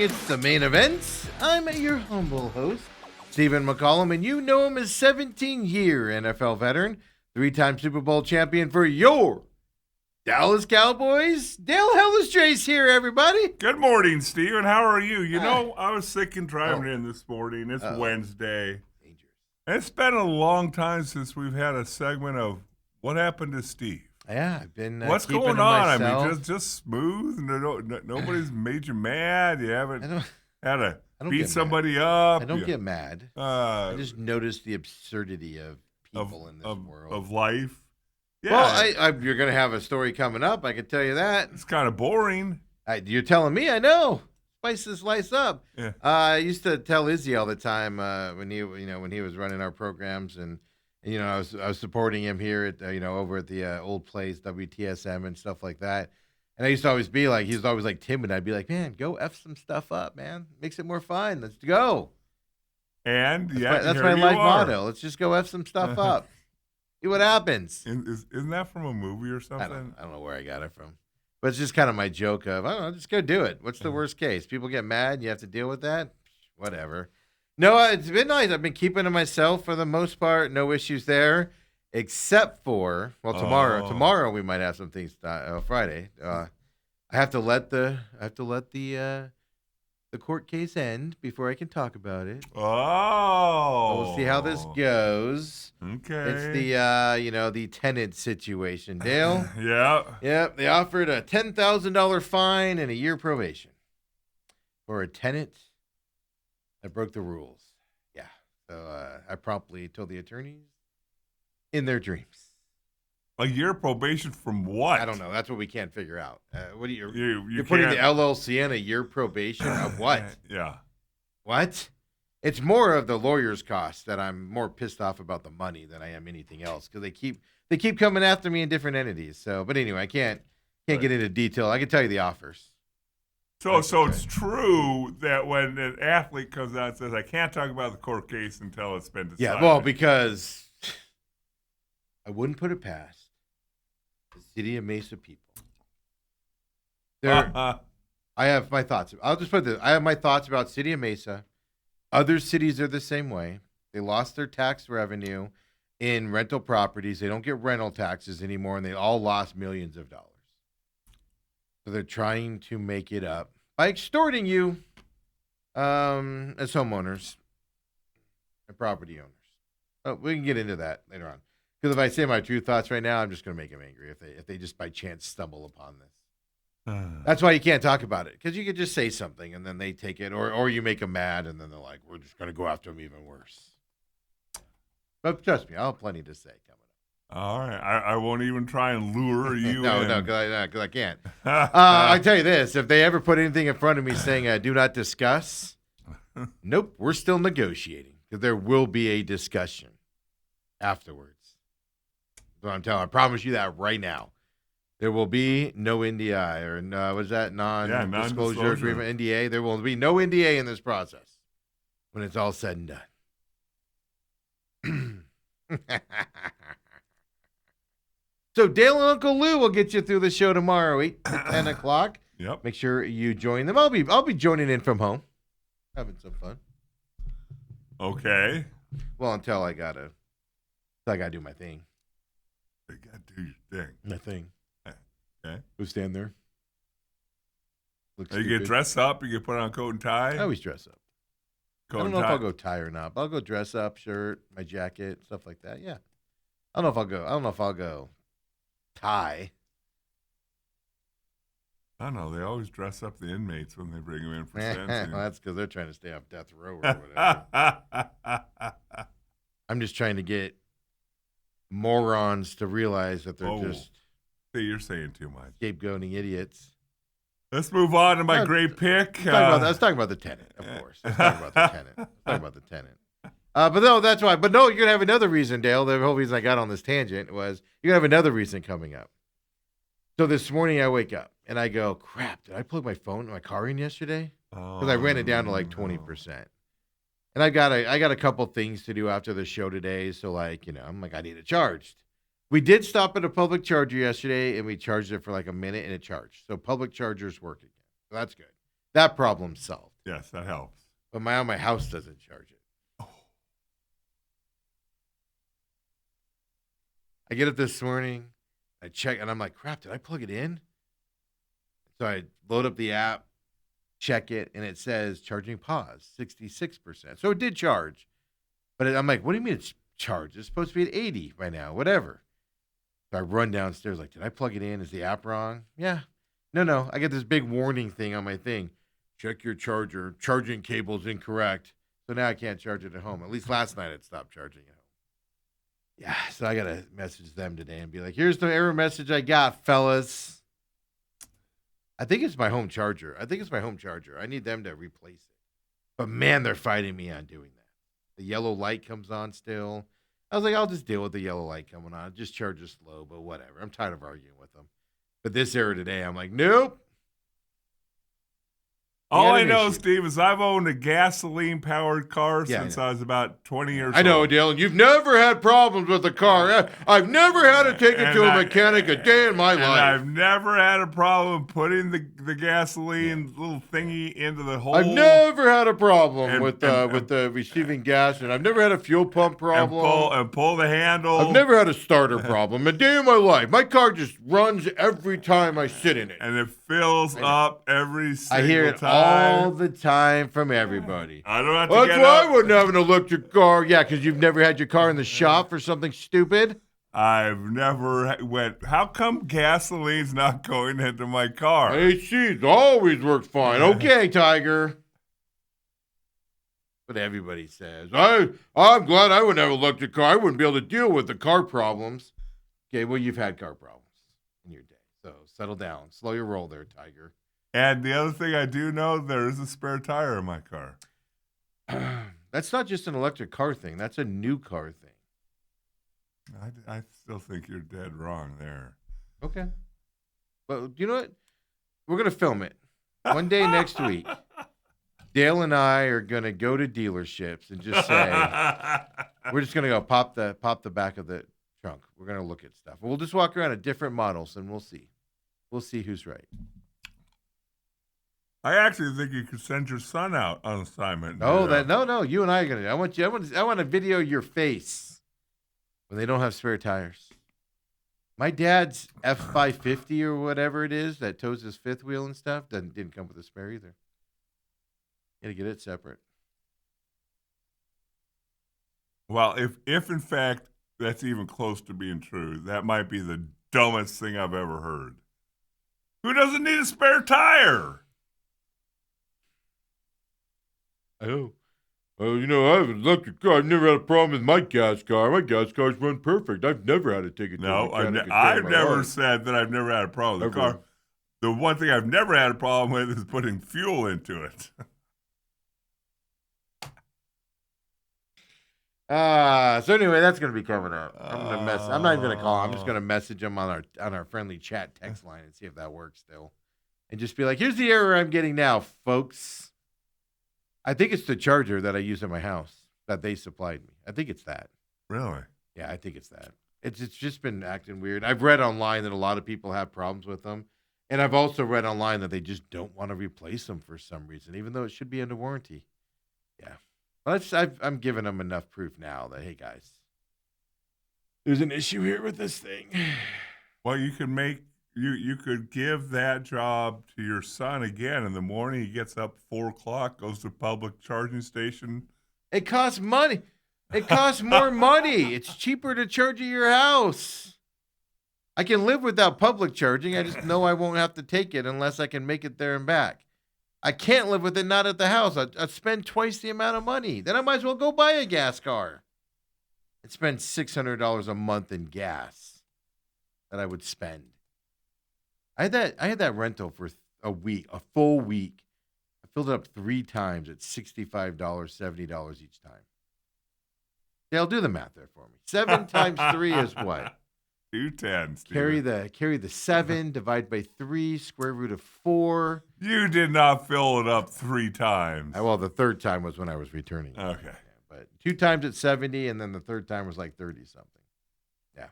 It's the main event. I'm your humble host, Stephen McCollum, and you know him as 17-year NFL veteran, 3-time Super Bowl champion for your Dallas Cowboys. Dale Hellestrae's here, everybody. Good morning, Steven. How are you? You know, I was thinking driving in this morning. It's Wednesday. Dangerous. It's been a long time since we've had a segment of What Happened to Steve. Yeah, I've been What's keeping going to on? myself. I mean, just smooth. Nobody's made you mad. You haven't had to beat somebody up. I don't get mad. I just notice the absurdity of people in this world. Of life. Yeah. Well, you're going to have a story coming up. I can tell you that. It's kind of boring. You're telling me. I know. Spice this life up. Yeah. I used to tell Izzy all the time when he was running our programs, and I was supporting him here at over at the old place WTSM and stuff like that. And I used to always be like, he was always like timid. I'd be like, man, go F some stuff up, man. Makes it more fun. Let's go. And that's my life motto. Let's just go F some stuff up. See what happens. Isn't that from a movie or something? I don't know where I got it from. But it's just kind of my joke of, I don't know, just go do it. What's the worst case? People get mad and you have to deal with that? Whatever. No, it's been nice. I've been keeping to myself for the most part. No issues there, except for, tomorrow. Tomorrow we might have some things. Friday. I have to let the court case end before I can talk about it. Oh. So we'll see how this goes. Okay. It's the tenant situation, Dale. Yeah. Yep. They offered a $10,000 fine and a year probation for a tenant that broke the rules. Yeah. So I promptly told the attorneys in their dreams. A year probation from what? I don't know. That's what we can't figure out. What do you're you putting the LLC on a year probation of what? Yeah. What? It's more of the lawyer's cost that I'm more pissed off about the money than I am anything else, because they keep coming after me in different entities. So, but anyway, I can't get into detail. I can tell you the offers. So it's true that when an athlete comes out and says, I can't talk about the court case until it's been decided. Yeah, well, because I wouldn't put it past the city of Mesa people. I have my thoughts. I'll just put this. I have my thoughts about city of Mesa. Other cities are the same way. They lost their tax revenue in rental properties. They don't get rental taxes anymore, and they all lost millions of dollars. So they're trying to make it up by extorting you as homeowners and property owners. Oh, we can get into that later on. Because if I say my true thoughts right now, I'm just going to make them angry if they just by chance stumble upon this. That's why you can't talk about it, because you could just say something and then they take it, or you make them mad and then they're like, we're just going to go after them even worse. But trust me, I'll have plenty to say coming up. All right. I won't even try and lure you No, in. because I can't. I tell you this, if they ever put anything in front of me saying do not discuss, nope, we're still negotiating, because there will be a discussion afterwards. So I promise you that right now. There will be no NDI or what is that, non-disclosure agreement, NDA. There will be no NDA in this process when it's all said and done. So Dale and Uncle Lou will get you through the show tomorrow, 8 to 10 o'clock. Yep. Make sure you join them. I'll be joining in from home, having some fun. Okay. Well, until I gotta do my thing. You got to do your thing. My thing. Okay. Go stand there. You get dressed up. You get put on a coat and tie. I always dress up. I don't know if I'll go tie or not, but I'll go dress up, shirt, my jacket, stuff like that. Yeah. I don't know if I'll go tie. I don't know. They always dress up the inmates when they bring them in for sentencing. Well, that's because they're trying to stay off death row or whatever. I'm just trying to get morons to realize that they're just you're saying too much. Scapegoating idiots. Let's move on to my great pick. I was talking about the tenant, of course. I was talking about the tenant. But no, that's why. But no, you're going to have another reason, Dale. The whole reason I got on this tangent was you're going to have another reason coming up. So this morning I wake up and I go, crap, did I plug my car in yesterday? Because I ran it down to like 20%. And I got a couple things to do after the show today. So I'm like, I need it charged. We did stop at a public charger yesterday, and we charged it for like a minute, and it charged. So public chargers work again. So that's good. That problem's solved. Yes, that helps. But my house doesn't charge it. Oh. I get up this morning, I check, and I'm like, crap, did I plug it in? So I load up the app, check it, and it says charging pause, 66%. So it did charge. But I'm like, what do you mean it's charged? It's supposed to be at 80 by now, whatever. So I run downstairs like, did I plug it in? Is the app wrong? Yeah. No. I get this big warning thing on my thing. Check your charger. Charging cable is incorrect. So now I can't charge it at home. At least last night it stopped charging at home. Yeah, so I got to message them today and be like, here's the error message I got, fellas. I think it's my home charger. I need them to replace it. But man, they're fighting me on doing that. The yellow light comes on still. I was like, I'll just deal with the yellow light coming on. Just charge it slow, but whatever. I'm tired of arguing with them. But this error today, I'm like, nope. All I know, Steve, is I've owned a gasoline-powered car Yeah, since I was about 20 years old. I know, Dale. You've never had problems with the car. I've never had to take it to a mechanic a day in my life. I've never had a problem putting the gasoline little thingy into the hole. I've never had a problem with the receiving gas, and I've never had a fuel pump problem. And pull the handle. I've never had a starter problem a day in my life. My car just runs every time I sit in it. And it fills up every single time. I hear it all the time from everybody. I don't have to That's get why up. I wouldn't have an electric car. Yeah, because you've never had your car in the shop for something stupid. I've never went, how come gasoline's not going into my car? AC's always worked fine. Okay, Tiger. But everybody says, I'm glad I wouldn't have an electric car. I wouldn't be able to deal with the car problems. Okay, well, you've had car problems in your day. So settle down. Slow your roll there, Tiger. And the other thing I do know, there is a spare tire in my car. That's not just an electric car thing. That's a new car thing. I still think you're dead wrong there. Okay. But you know what? We're going to film it. One day next week, Dale and I are going to go to dealerships and just say, we're just going to go pop the back of the trunk. We're going to look at stuff. We'll just walk around at different models and we'll see. We'll see who's right. I actually think you could send your son out on assignment. No. You and I are gonna. I want to video your face when they don't have spare tires. My dad's F550 or whatever it is that tows his fifth wheel and stuff didn't come with a spare either. You gotta get it separate. Well, if in fact that's even close to being true, that might be the dumbest thing I've ever heard. Who doesn't need a spare tire? I know. Well, I have an electric car. I've never had a problem with my gas car. My gas car's run perfect. I've never had to take it to a mechanic. I've never said that I've never had a problem with the car. The one thing I've never had a problem with is putting fuel into it. So anyway, that's going to be coming up. I'm not even going to call him. I'm just going to message him on our friendly chat text line and see if that works still. And just be like, here's the error I'm getting now, folks. I think it's the charger that I use in my house that they supplied me. I think it's that. Really? Yeah, I think it's that. It's just been acting weird. I've read online that a lot of people have problems with them. And I've also read online that they just don't want to replace them for some reason, even though it should be under warranty. Yeah. Well, I'm giving them enough proof now that, hey, guys, there's an issue here with this thing. Well, you could give that job to your son again. In the morning, he gets up 4:00, goes to public charging station. It costs money. It costs more money. It's cheaper to charge at your house. I can live without public charging. I just know I won't have to take it unless I can make it there and back. I can't live with it not at the house. I'd spend twice the amount of money. Then I might as well go buy a gas car and spend $600 a month in gas that I would spend. I had that rental for a full week. I filled it up 3 times at $65, $70 each time. They'll do the math there for me. 7 times 3 is what? 210. Carry the 7, divide by 3, square root of 4. You did not fill it up 3 times. Well, the third time was when I was returning. Okay. Yeah, but 2 times at 70, and then the third time was like 30 something. Yeah.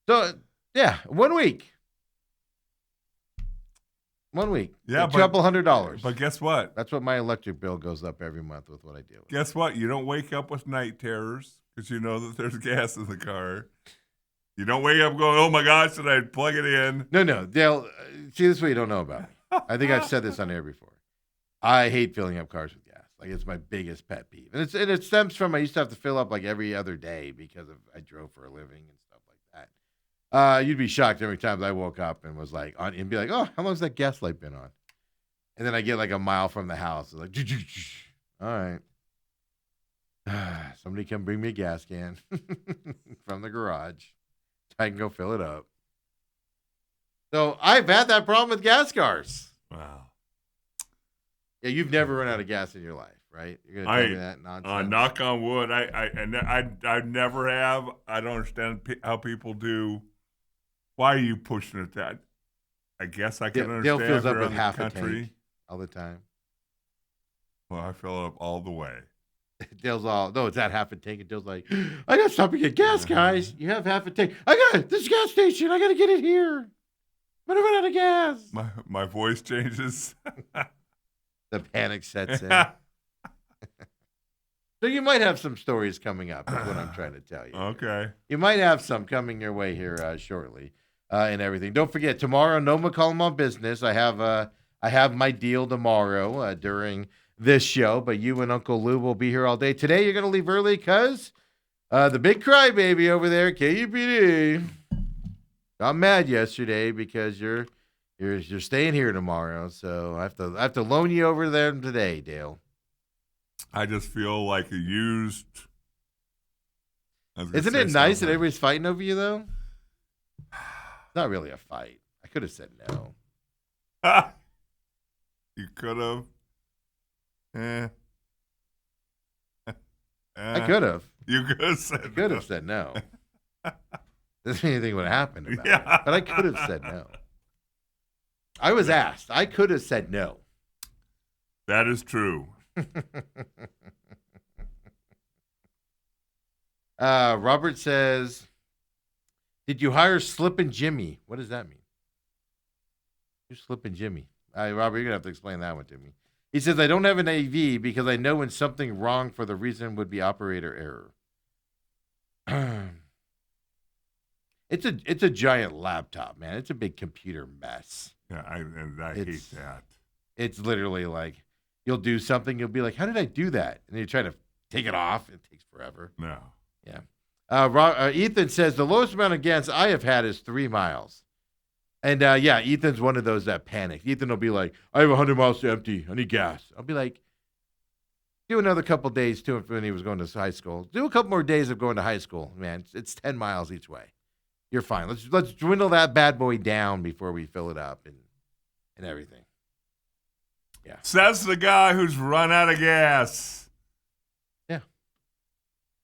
So, yeah, 1 week. 1 week. Yeah, a couple $100. But guess what? That's what my electric bill goes up every month with what I deal with. Guess what? You don't wake up with night terrors because you know that there's gas in the car. You don't wake up going, oh my gosh, did I plug it in? No, Dale. See, this is what you don't know about me. I think I've said this on air before. I hate filling up cars with gas. Like, it's my biggest pet peeve, and it stems from I used to have to fill up like every other day because I drove for a living and stuff like that. You'd be shocked every time I woke up and was like on and be like, oh, how long's that gas light been on? And then I get like a mile from the house, like, all right, somebody come bring me a gas can from the garage. I can go fill it up. So I've had that problem with gas cars. Wow. Yeah, you've never run out of gas in your life, right? You're gonna tell me that nonsense. Knock on wood. I never have. I don't understand how people do. Why are you pushing it that? I guess I can understand. Dale fills up around with the half a country. tank all the time. Well, I fill up all the way. Dale's all, no, it's at half a tank. And Dale's like, I got to stop and get gas, guys. You have half a tank. I got this gas station. I got to get it here. I'm going to run out of gas. My voice changes. The panic sets in. So you might have some stories coming up, is what I'm trying to tell you. Okay. You might have some coming your way here shortly and everything. Don't forget, tomorrow, no McCollum on business. I have my deal tomorrow during this show, but you and Uncle Lou will be here all day. Today, you're going to leave early because the big crybaby over there, KUPD, got mad yesterday because you're staying here tomorrow. So I have to loan you over there today, Dale. I just feel like a used. Isn't it nice that everybody's fighting over you, though? It's not really a fight. I could have said no. You could have. I could have. You could have said. I could have said no. Doesn't mean anything would have happened about it, but I could have said no. I was asked. I could have said no. That is true. Robert says, did you hire Slippin' Jimmy? What does that mean? Who's Slippin' Jimmy? Robert, you're going to have to explain that one to me. He says, I don't have an AV because I know when something wrong for the reason would be operator error. It's a giant laptop, man. It's a big computer mess. Yeah, I hate that. It's literally like, you'll do something, you'll be like, how did I do that? And you try to take it off. It takes forever. No. Yeah. Ethan says, the lowest amount of gas I have had is 3 miles. And, yeah, Ethan's one of those that panics. Ethan will be like, I have 100 miles to empty. I need gas. I'll be like, do another couple days, too, when he was going to high school. Do a couple more days of going to high school, man. It's 10 miles each way. You're fine. Let's dwindle that bad boy down before we fill it up and everything. Yeah. Says the guy who's run out of gas.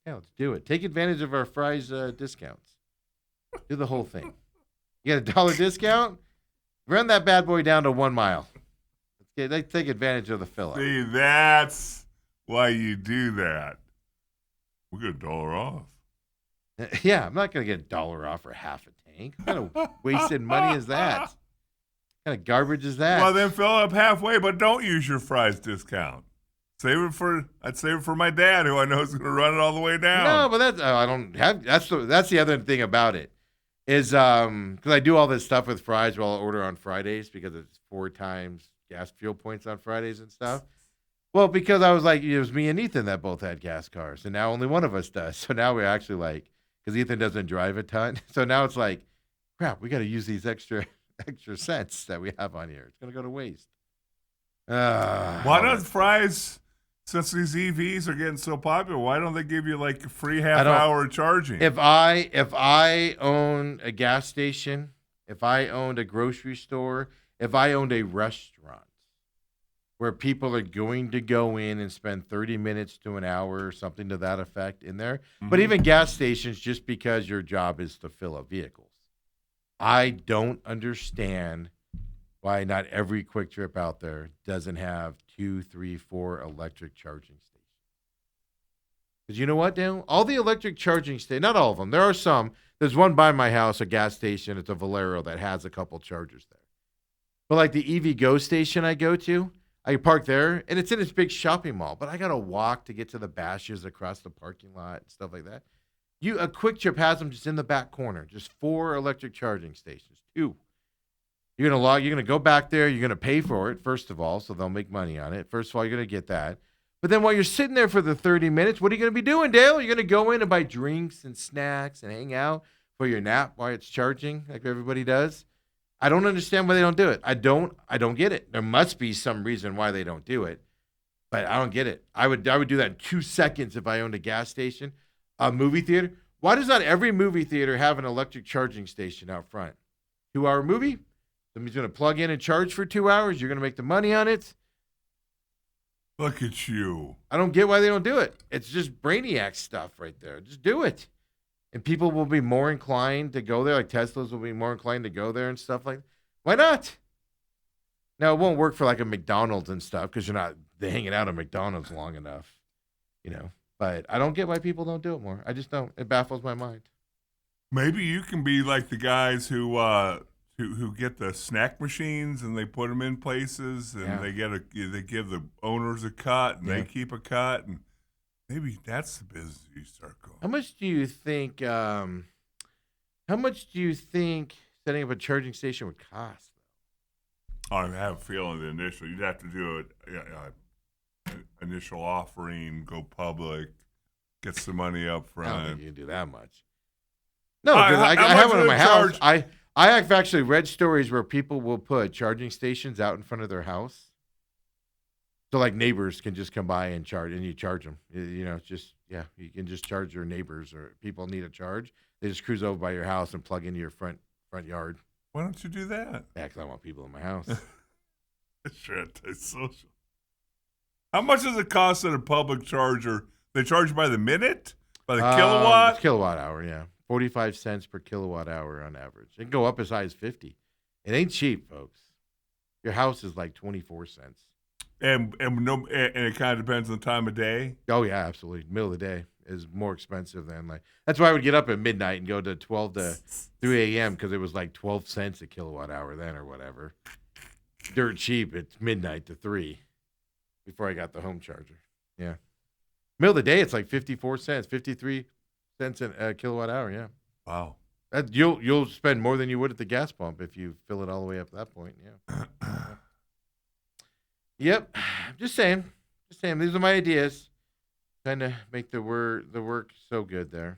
Yeah, let's do it. Take advantage of our fries discounts. Do the whole thing. You got a $1 discount? Run that bad boy down to 1 mile. Let's take advantage of the fill-up. See, that's why you do that. We get $1 off. Yeah, I'm not going to get $1 off for half a tank. What kind of wasted money is that? What kind of garbage is that? Well, then fill up halfway, but don't use your fries discount. I'd save it for my dad, who I know is going to run it all the way down. No, but that's I don't have. That's the other thing about it is because I do all this stuff with fries. Well, I'll order on Fridays because it's 4 times gas fuel points on Fridays and stuff. Well, because I was like, it was me and Ethan that both had gas cars, and now only one of us does. So now we're actually like, because Ethan doesn't drive a ton, so now it's like, crap, we got to use these extra cents that we have on here. It's gonna go to waste. Why don't fries? Since these EVs are getting so popular, why don't they give you like free half-hour charging? If I own a gas station, if I owned a grocery store, if I owned a restaurant where people are going to go in and spend 30 minutes to an hour or something to that effect in there, but even gas stations, just because your job is to fill up vehicles. I don't understand why not every Quick Trip out there doesn't have 2, 3, 4 electric charging stations. Because you know what, Dale? All the electric charging stations, not all of them. There are some. There's one by my house, a gas station. It's a Valero that has a couple chargers there. But like the EV Go station I go to, I park there, and it's in this big shopping mall. But I got to walk to get to the bashes across the parking lot and stuff like that. A Quick Trip has them just in the back corner, just 4 electric charging stations, 2. You're gonna go back there. You're gonna pay for it first of all, so they'll make money on it. First of all, you're gonna get that. But then while you're sitting there for the 30 minutes, what are you gonna be doing, Dale? You're gonna go in and buy drinks and snacks and hang out for your nap while it's charging, like everybody does. I don't understand why they don't do it. I don't get it. There must be some reason why they don't do it, but I don't get it. I would do that in 2 seconds if I owned a gas station, a movie theater. Why does not every movie theater have an electric charging station out front? 2-hour movie. Somebody's going to plug in and charge for 2 hours. You're going to make the money on it. Look at you. I don't get why they don't do it. It's just brainiac stuff right there. Just do it. And people will be more inclined to go there. Like Teslas will be more inclined to go there and stuff like that. Why not? Now, it won't work for like a McDonald's and stuff because you're not hanging out at McDonald's long enough, But I don't get why people don't do it more. I just don't. It baffles my mind. Maybe you can be like the guys who get the snack machines and they put them in places and they give the owners a cut and they keep a cut, and maybe that's the business you start going. How much do you think setting up a charging station would cost? I have a feeling you'd have to do it. Initial offering, go public, get some money up front. I don't think you can do that much. No, because I have one in my house. I have actually read stories where people will put charging stations out in front of their house. So like neighbors can just come by and charge, and you charge them. You can just charge your neighbors, or people need a charge. They just cruise over by your house and plug into your front yard. Why don't you do that? Yeah, because I want people in my house. Sure, it's social. How much does it cost at a public charger? They charge by the minute? By the kilowatt? It's kilowatt hour, yeah. 45 cents per kilowatt hour on average. It can go up as high as 50. It ain't cheap, folks. Your house is like 24 cents. And it kind of depends on the time of day? Oh, yeah, absolutely. Middle of the day is more expensive than that's why I would get up at midnight and go to 12 to 3 a.m. because it was like 12 cents a kilowatt hour then or whatever. Dirt cheap. It's midnight to 3 before I got the home charger. Yeah. Middle of the day, it's like 54 cents, 53 cents a kilowatt hour. Yeah. Wow. You'll spend more than you would at the gas pump if you fill it all the way up to that point. Yeah. Yep. Just saying. These are my ideas. Trying to make the work so good there.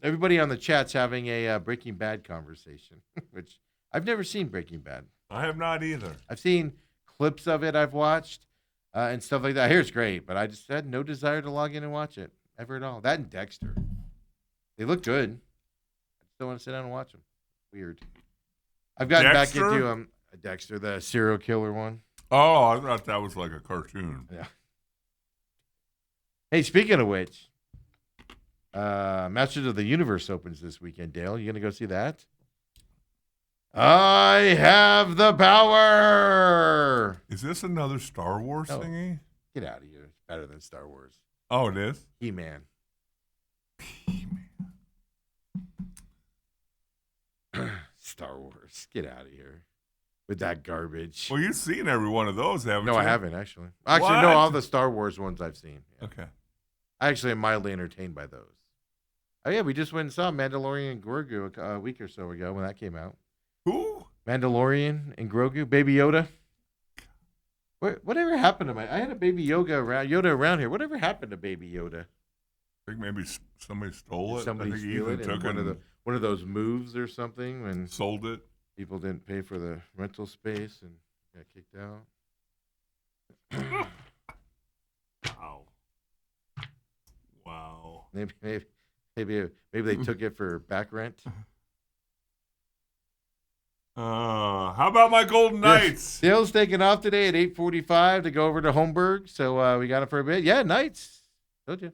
Everybody on the chat's having a Breaking Bad conversation, which I've never seen Breaking Bad. I have not either. I've seen clips of it I've watched and stuff like that. I hear it's great, but I just had no desire to log in and watch it ever at all. That and Dexter. They look good. I just don't want to sit down and watch them. Weird. I've gotten back into Dexter, the serial killer one. Oh, I thought that was like a cartoon. Yeah. Hey, speaking of which, Masters of the Universe opens this weekend, Dale. You going to go see that? I have the power. Is this another Star Wars thingy? Get out of here. It's better than Star Wars. Oh, it is? He-Man. Star Wars. Get out of here with that garbage. Well, you've seen every one of those, haven't you? No, I haven't, actually. Actually, no, all the Star Wars ones I've seen. Yeah. Okay. I actually am mildly entertained by those. Oh, yeah, we just went and saw Mandalorian and Grogu a week or so ago when that came out. Who? Mandalorian and Grogu, Baby Yoda. Whatever happened to I had a Baby Yoda around here. Whatever happened to Baby Yoda? I think maybe somebody stole it. Somebody stole it took one of those moves or something and sold it. People didn't pay for the rental space and got kicked out. Wow. Maybe they took it for back rent. How about my Golden Knights? Dale's taking off today at 8:45 to go over to Holmberg, so we got it for a bit. Yeah, Knights. Told you.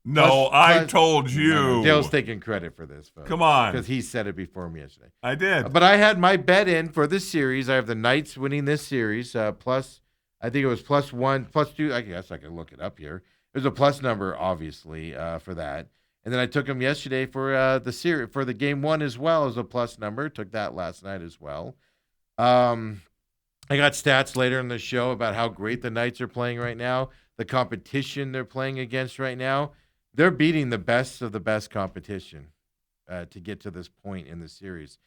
No, I told you. No. Dale's taking credit for this, folks. Come on. Because he said it before me yesterday. I did. But I had my bet in for this series. I have the Knights winning this series, plus, I think it was +1, +2. I guess I could look it up here. There's a plus number, obviously, for that. And then I took them yesterday for the series, for the game one as well as a plus number. Took that last night as well. I got stats later in the show about how great the Knights are playing right now, the competition they're playing against right now. They're beating the best of the best competition to get to this point in the series.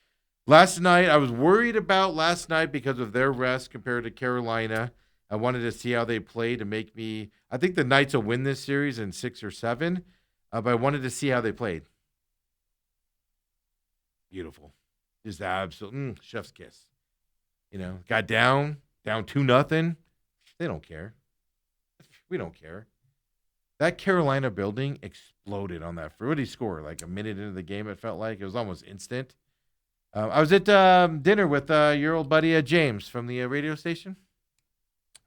Last night, I was worried about last night because of their rest compared to Carolina. I wanted to see how they play to make me. I think the Knights will win this series in 6 or 7, but I wanted to see how they played. Beautiful. Just absolute chef's kiss. Got down 2-0. They don't care. We don't care. That Carolina building exploded on that. What did he score? Like a minute into the game, it felt like. It was almost instant. I was at dinner with your old buddy James from the radio station.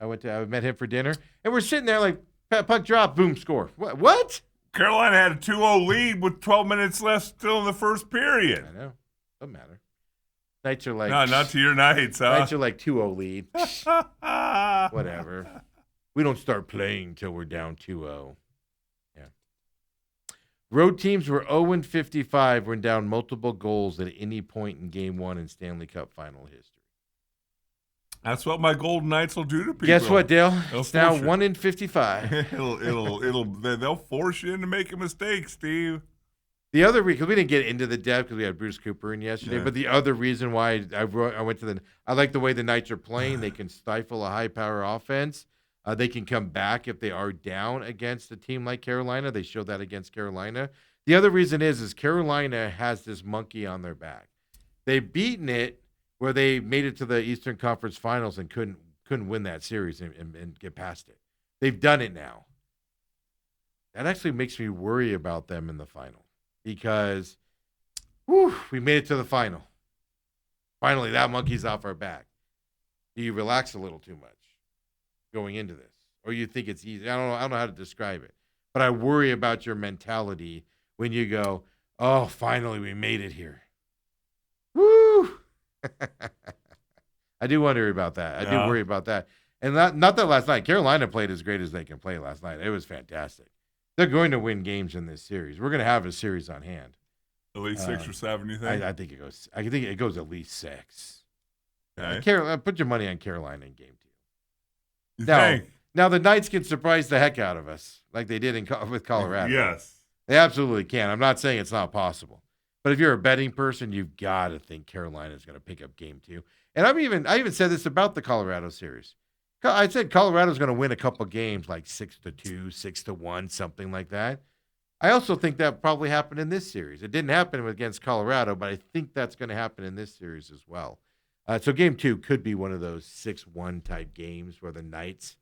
I met him for dinner, and we're sitting there like puck drop, boom, score. What? Carolina had a 2-0 lead with 12 minutes left still in the first period. I know. Doesn't matter. Knights are like... No, not to your Knights, huh? Knights are like 2-0 lead. Whatever. We don't start playing till we're down 2-0. Yeah. Road teams were 0-55 when down multiple goals at any point in Game 1 in Stanley Cup final history. That's what my Golden Knights will do to people. Guess what, Dale? It's now 1-in-55. They'll force you into making mistakes, Steve. The other reason, because we didn't get into the depth because we had Bruce Cooper in yesterday, but the other reason why I like the way the Knights are playing. They can stifle a high-power offense. They can come back if they are down against a team like Carolina. They showed that against Carolina. The other reason is Carolina has this monkey on their back. They've beaten it where they made it to the Eastern Conference Finals and couldn't win that series and get past it. They've done it now. That actually makes me worry about them in the final. Because we made it to the final. Finally, that monkey's off our back. Do you relax a little too much going into this? Or you think it's easy? I don't know how to describe it. But I worry about your mentality when you go, oh, finally we made it here. Woo! I do wonder about that. I do worry about that. And not that last night. Carolina played as great as they can play last night. It was fantastic. They're going to win games in this series. We're going to have a series on hand. At least 6 or 7, you think? I think it goes. I think it goes at least 6. Okay. Put your money on Carolina in Game 2. You think? Now the Knights can surprise the heck out of us, like they did with Colorado. Yes, they absolutely can. I'm not saying it's not possible, but if you're a betting person, you've got to think Carolina is going to pick up Game 2. And I even said this about the Colorado series. I said Colorado's going to win a couple games like 6-2, 6-1, something like that. I also think that probably happened in this series. It didn't happen against Colorado, but I think that's going to happen in this series as well. So Game 2 could be one of those 6-1 type games where the Knights,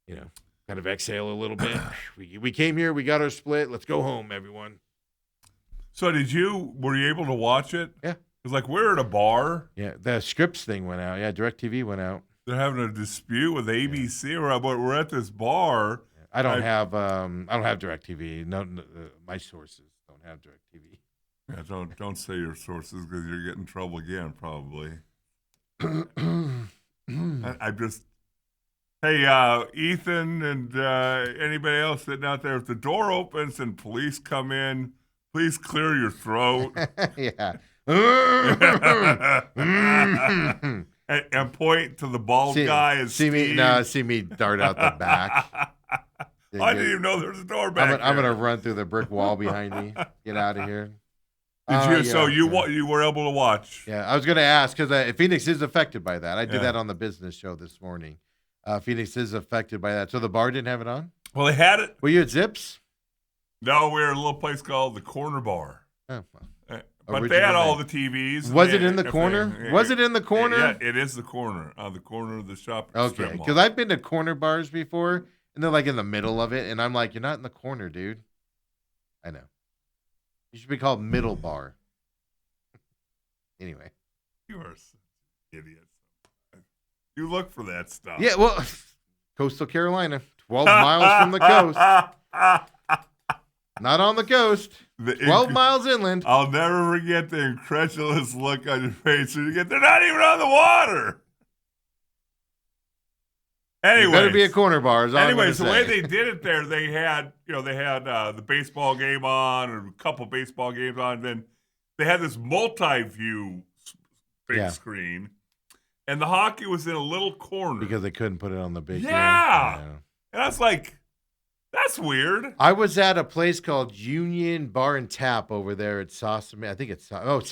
kind of exhale a little bit. We came here, we got our split. Let's go home, everyone. So were you able to watch it? Yeah. It's like we're at a bar. Yeah, the Scripps thing went out. Yeah, DirecTV went out. They're having a dispute with ABC. Yeah. We're at this bar. I don't have DirecTV. No, my sources don't have DirecTV. Yeah, don't say your sources because you're getting in trouble again, probably. I just, hey, Ethan and anybody else sitting out there, if the door opens and police come in, please clear your throat. Yeah. and point to the bald guy and see me dart out the back. I didn't even know there was a door back there. I'm gonna run through the brick wall behind me. Get out of here. Did you? So you were able to watch? Yeah, I was gonna ask because Phoenix is affected by that. I did that on the business show this morning. Phoenix is affected by that. So the bar didn't have it on. Well, they had it. Were you at Zips? No, we were at a little place called the Corner Bar. Oh, well. But they had all the TVs. Was it in the corner? Was it in the corner? Yeah, it is the corner, on the corner of the shopping strip mall. Because I've been to corner bars before, and they're like in the middle of it, and I'm like, you're not in the corner, dude. I know. You should be called Middle Bar. Anyway. You are an idiot. You look for that stuff. Yeah, well, Coastal Carolina, 12 miles from the coast. Not on the coast. 12 miles inland. I'll never forget the incredulous look on your face when you get, they're not even on the water. Anyways, better be a corner bar. Anyways, the way they did it there, they had the baseball game on, or a couple baseball games on. Then they had this multi-view big screen, and the hockey was in a little corner. Because they couldn't put it on the big deal. Yeah. And I was like, that's weird. I was at a place called Union Bar and Tap over there at Sauce. I think it's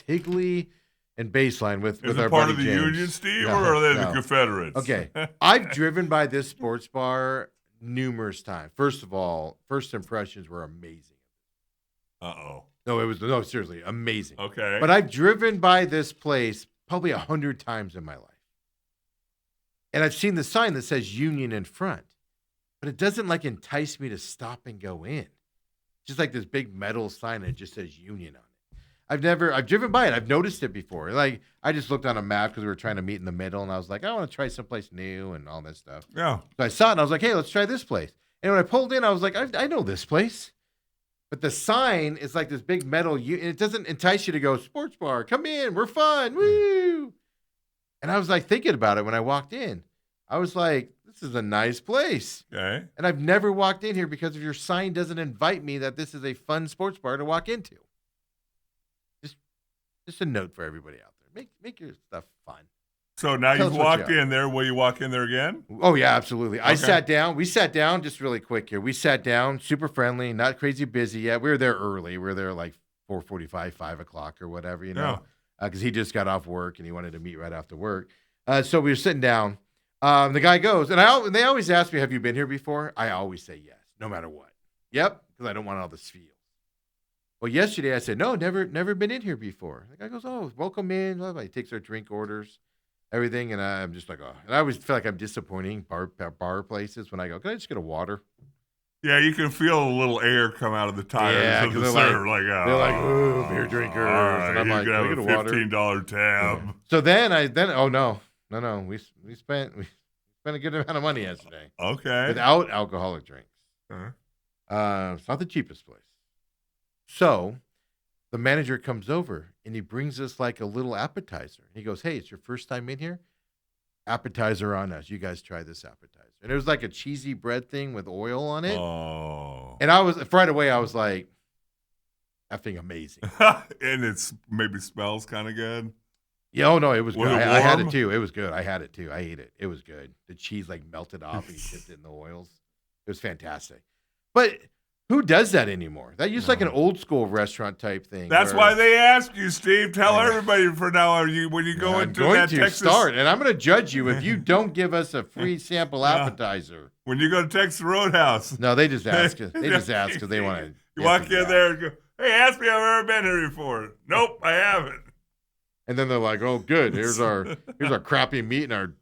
Higley and Baseline with Is our it part buddy of the James. Union, Steve, No, or are they no. the Confederates? Okay. I've driven by this sports bar numerous times. First of all, first impressions were amazing. Uh-oh. No, seriously, amazing. Okay. But I've driven by this place probably 100 times in my life. And I've seen the sign that says Union in front. But it doesn't like entice me to stop and go in. Just like this big metal sign that just says Union on it. I've driven by it. I've noticed it before. Like, I just looked on a map because we were trying to meet in the middle, and I was like, I want to try someplace new and all this stuff. Yeah. So I saw it, and I was like, hey, let's try this place. And when I pulled in, I was like, I know this place. But the sign is like this big metal, and it doesn't entice you to go, sports bar, come in, we're fun, woo. And I was like thinking about it when I walked in. I was like, this is a nice place. Okay. And I've never walked in here because of your sign doesn't invite me that this is a fun sports bar to walk into. Just a note for everybody out there. Make your stuff fun. So now Tell you've us what walked you are. in there. Will you walk in there again? Oh, yeah, absolutely. I Okay. sat down. We sat down just really quick here. We sat down, super friendly, not crazy busy yet. We were there early. We were there like 4:45, 5 o'clock or whatever, you know, because he just got off work and he wanted to meet right after work. So we were sitting down. The guy goes, and they always ask me, have you been here before? I always say yes, no matter what. Yep, because I don't want all this feel. Well, yesterday I said, no, never been in here before. The guy goes, oh, welcome in. He takes our drink orders, everything. And I'm just like, oh. And I always feel like I'm disappointing bar places when I go, can I just get a water? Yeah, you can feel a little air come out of the tires of the they're server. they're like, ooh, beer drinkers. All right, And I'm like, you can I got get a a water? $15 tab. So oh, no. We spent a good amount of money yesterday. Okay. Without alcoholic drinks. Uh-huh. It's not the cheapest place. So the manager comes over and he brings us like a little appetizer. He goes, hey, it's your first time in here? Appetizer on us. You guys try this appetizer. And it was like a cheesy bread thing with oil on it. Oh. And right away, I was like, effing amazing. And it's maybe smells kind of good. Yeah, oh no, it was Was good. it I had warm? it too. It was good. I had it too. I ate it. It was good. The cheese like melted off and you dipped it in the oils. It was fantastic. But who does that anymore? That used like an old school restaurant type thing. That's why they ask you, Steve. Tell everybody for now. When you go I'm into going that to Texas start, and I'm going to judge you if you don't give us a free sample appetizer. when you go to Texas Roadhouse. No, they just ask. They just ask because they want to. You walk in there and go, "Hey, ask me if I've ever been here before." Nope, I haven't. And then they're like, "Oh, good. Here's our crappy meat and our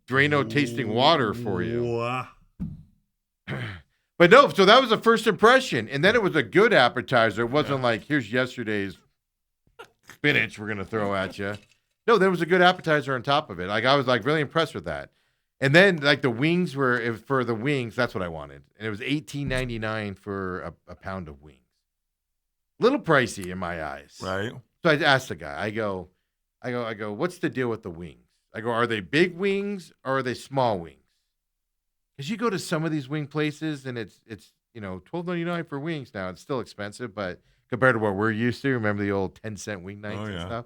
Drano tasting water for you." Wow. But no, so that was the first impression. And then it was a good appetizer. It wasn't like, here's yesterday's spinach we're going to throw at you. No, there was a good appetizer on top of it. Like, I was like really impressed with that. And then like the wings for the wings, that's what I wanted. And it was $18.99 for a pound of wings. Little pricey in my eyes. Right. So I asked the guy, I go, what's the deal with the wings? I go, are they big wings or are they small wings? Because you go to some of these wing places and it's $12.99 for wings now. It's still expensive, but compared to what we're used to, remember the old 10-cent wing nights and stuff?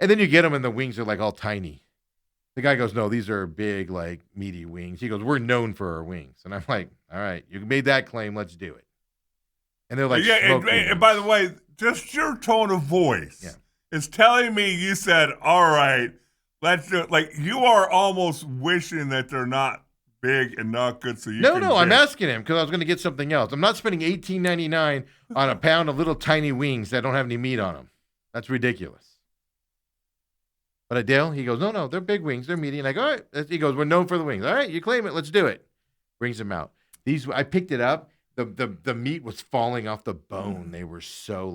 And then you get them and the wings are like all tiny. The guy goes, no, these are big, like meaty wings. He goes, we're known for our wings. And I'm like, all right, you made that claim. Let's do it. And they're like, and by the way, just your tone of voice is telling me you said, all right, let's do it. Like you are almost wishing that they're not big and not good, so you can I'm asking him because I was going to get something else. I'm not spending $18.99 on a pound of little tiny wings that don't have any meat on them. That's ridiculous. But Dale, he goes, no, they're big wings. They're meaty. And I go, all right. He goes, we're known for the wings. All right, you claim it. Let's do it. Brings them out. I picked it up. The meat was falling off the bone. They were so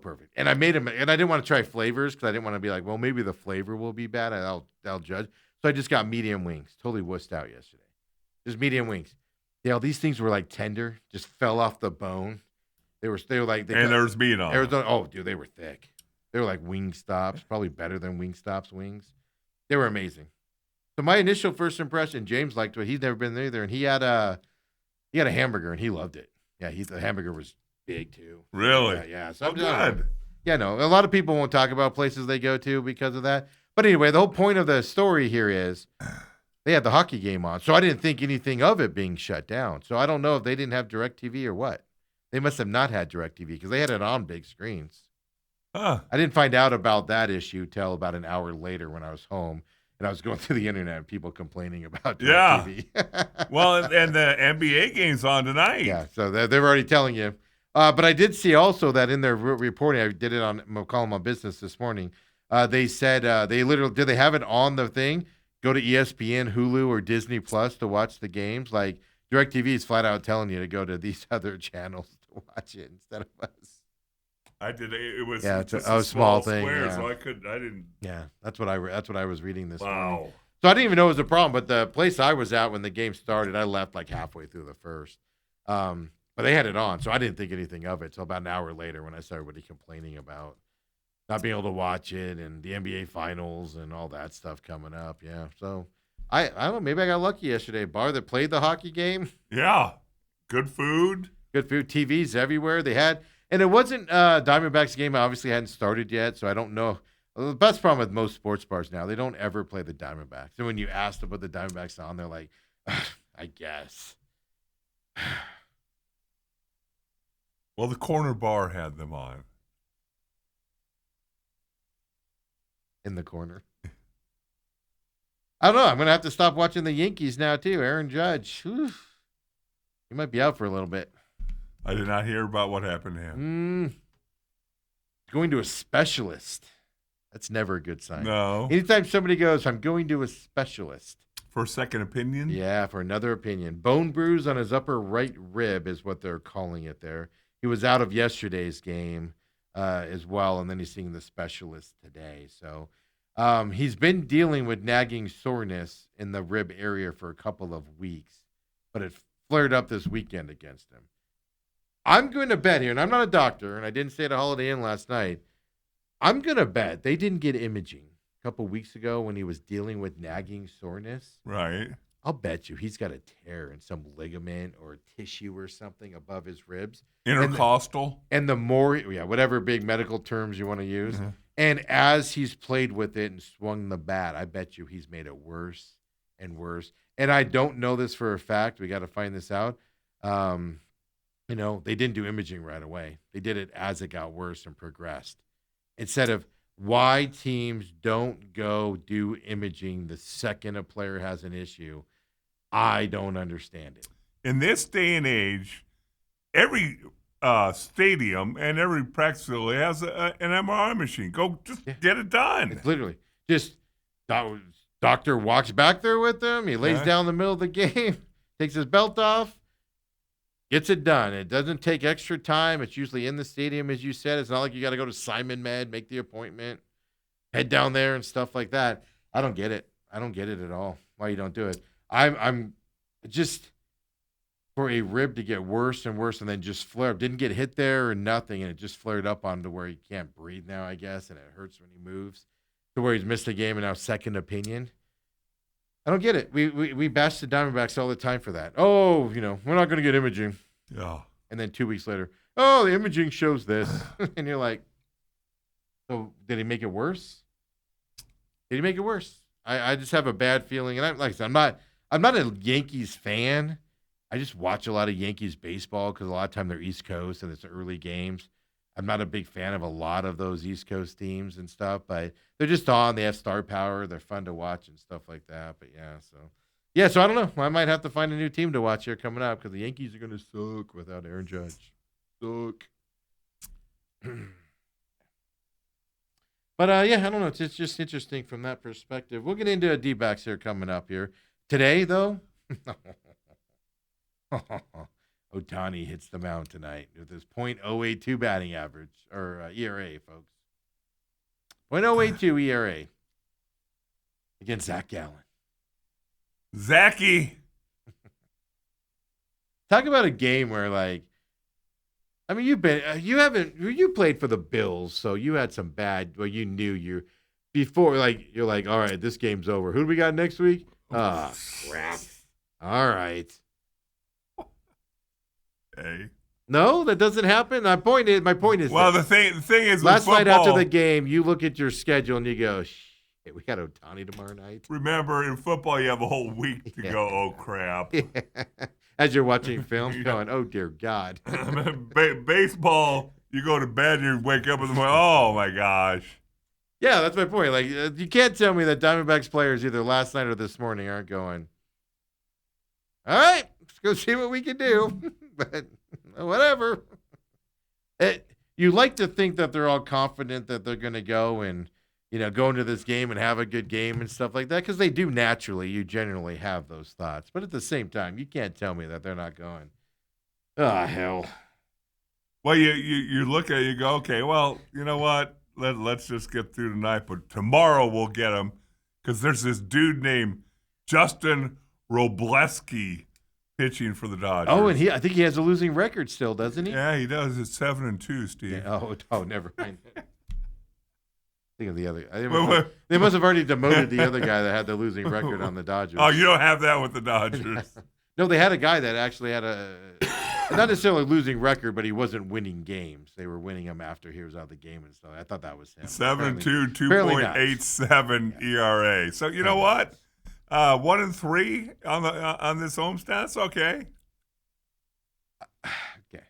perfect. And I made them, and I didn't want to try flavors because I didn't want to be like, well, maybe the flavor will be bad. I'll judge. So I just got medium wings. Totally wussed out yesterday. Just medium wings. Dale, these things were like tender. Just fell off the bone. They were like. And there's meat on them. Oh, dude, they were thick. They were like Wingstop's, probably better than Wingstop's wings. They were amazing. So my initial first impression, James liked it. He's never been there either, and he had a hamburger and he loved it. Yeah, the hamburger was big too. Really? Yeah. So good. Yeah, no. A lot of people won't talk about places they go to because of that. But anyway, the whole point of the story here is they had the hockey game on, so I didn't think anything of it being shut down. So I don't know if they didn't have DirecTV or what. They must have not had DirecTV because they had it on big screens. Huh. I didn't find out about that issue till about an hour later when I was home and I was going through the internet and people complaining about DirecTV. Well, and the NBA game's on tonight. Yeah, so they're already telling you. But I did see also that in their reporting, I did it on McCollum on Business this morning. They said they have it on the thing? Go to ESPN, Hulu, or Disney Plus to watch the games. Like DirecTV is flat out telling you to go to these other channels to watch it instead of us. I did. It was just a small thing, square, so I didn't. Yeah, that's what I was reading this morning. Wow. So I didn't even know it was a problem. But the place I was at when the game started, I left like halfway through the first. But they had it on, so I didn't think anything of it until about an hour later when I saw everybody complaining about not being able to watch it and the NBA Finals and all that stuff coming up. Yeah, so I don't know. Maybe I got lucky yesterday. Bar that played the hockey game. Yeah, good food. Good food. TVs everywhere. They had, and it wasn't Diamondbacks game. Obviously, hadn't started yet, so I don't know. The best problem with most sports bars now, they don't ever play the Diamondbacks. And when you ask to put the Diamondbacks on, they're like, I guess. Well, the corner bar had them on. In the corner. I don't know. I'm going to have to stop watching the Yankees now, too. Aaron Judge. Whew. He might be out for a little bit. I did not hear about what happened to him. Going to a specialist. That's never a good sign. No. Anytime somebody goes, I'm going to a specialist. For a second opinion? Yeah, for another opinion. Bone bruise on his upper right rib is what they're calling it there. He was out of yesterday's game as well, and then he's seeing the specialist today. So he's been dealing with nagging soreness in the rib area for a couple of weeks, but it flared up this weekend against him. I'm going to bet here, and I'm not a doctor, and I didn't stay at a Holiday Inn last night. I'm going to bet they didn't get imaging a couple weeks ago when he was dealing with nagging soreness. Right. I'll bet you he's got a tear in some ligament or tissue or something above his ribs. Intercostal. And the more, whatever big medical terms you want to use. Mm-hmm. And as he's played with it and swung the bat, I bet you he's made it worse and worse. And I don't know this for a fact. We got to find this out. They didn't do imaging right away. They did it as it got worse and progressed. Instead of why teams don't go do imaging the second a player has an issue, I don't understand it. In this day and age, every stadium and every practice facility has an MRI machine. Go get it done. It's literally just doctor walks back there with him. He lays down in the middle of the game, takes his belt off, gets it done. It doesn't take extra time. It's usually in the stadium, as you said. It's not like you got to go to Simon Med, make the appointment, head down there and stuff like that. I don't get it. I don't get it at all. Why you don't do it? I'm just for a rib to get worse and worse and then just flare up. Didn't get hit there or nothing, and it just flared up onto where he can't breathe now, I guess, and it hurts when he moves to where he's missed a game and now second opinion. I don't get it. We bash the Diamondbacks all the time for that. Oh, we're not going to get imaging. Yeah. And then 2 weeks later, the imaging shows this. And you're like, so did he make it worse? Did he make it worse? I just have a bad feeling. And like I said, I'm not a Yankees fan. I just watch a lot of Yankees baseball because a lot of time they're East Coast and it's early games. I'm not a big fan of a lot of those East Coast teams and stuff, but they're just on. They have star power. They're fun to watch and stuff like that. But so I don't know. I might have to find a new team to watch here coming up because the Yankees are going to suck without Aaron Judge. Suck. But I don't know. It's just interesting from that perspective. We'll get into D-backs here coming up here. Today, though, Ohtani hits the mound tonight with his .082 batting average, or ERA, folks. .082 ERA against Zach Gallen. Zachy. Talk about a game where, you played for the Bills, so you had some bad, you knew before, you're like, all right, this game's over. Who do we got next week? Crap. All right. Hey. No, that doesn't happen. My point is. Well, the thing is, last with night after football, the game, you look at your schedule and you go, Hey, we got Ohtani tomorrow night. Remember, in football, you have a whole week to go, oh, crap. Yeah. As you're watching film, going, oh, dear God. Baseball, you go to bed and you wake up in the morning, oh, my gosh. Yeah, that's my point. Like, you can't tell me that Diamondbacks players either last night or this morning aren't going, all right, let's go see what we can do. But whatever. You like to think that they're all confident that they're going to go and, go into this game and have a good game and stuff like that, because they do naturally. You generally have those thoughts. But at the same time, you can't tell me that they're not going, oh, hell. Well, you look at it, you go, okay, well, you know what? Let's just get through tonight, but tomorrow we'll get them, because there's this dude named Justin Robleski pitching for the Dodgers. Oh, and I think he has a losing record still, doesn't he? Yeah, he does. It's 7-2, Steve. Yeah, never mind. Think of the other. They must have already demoted the other guy that had the losing record on the Dodgers. Oh, you don't have that with the Dodgers. No, they had a guy that actually had not necessarily a losing record, but he wasn't winning games. They were winning him after he was out of the game and stuff. I thought that was him. 7-2, 2.87 ERA. So you know what? 1-3 on this homestand. That's okay. Okay.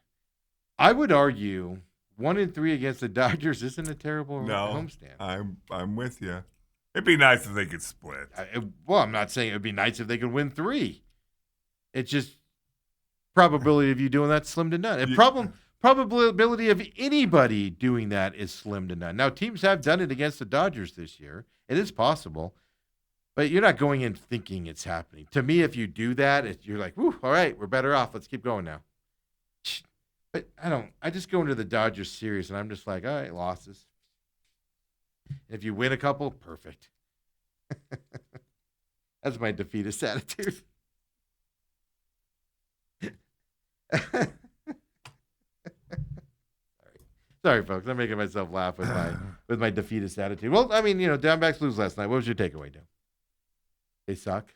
I would argue 1-3 against the Dodgers isn't a terrible homestand. I'm with you. It'd be nice if they could split. I'm not saying it would be nice if they could win 3. It's just probability of you doing that slim to none. And probability of anybody doing that is slim to none. Now, teams have done it against the Dodgers this year. It is possible. But you're not going in thinking it's happening. To me, if you do that, you're like, whew, all right, we're better off. Let's keep going now. But I just go into the Dodgers series, and I'm just like, all right, losses. If you win a couple, perfect. That's my defeatist attitude. Sorry, folks. I'm making myself laugh with my defeatist attitude. Well, I mean, Diamondbacks lose last night. What was your takeaway, Dale? They suck.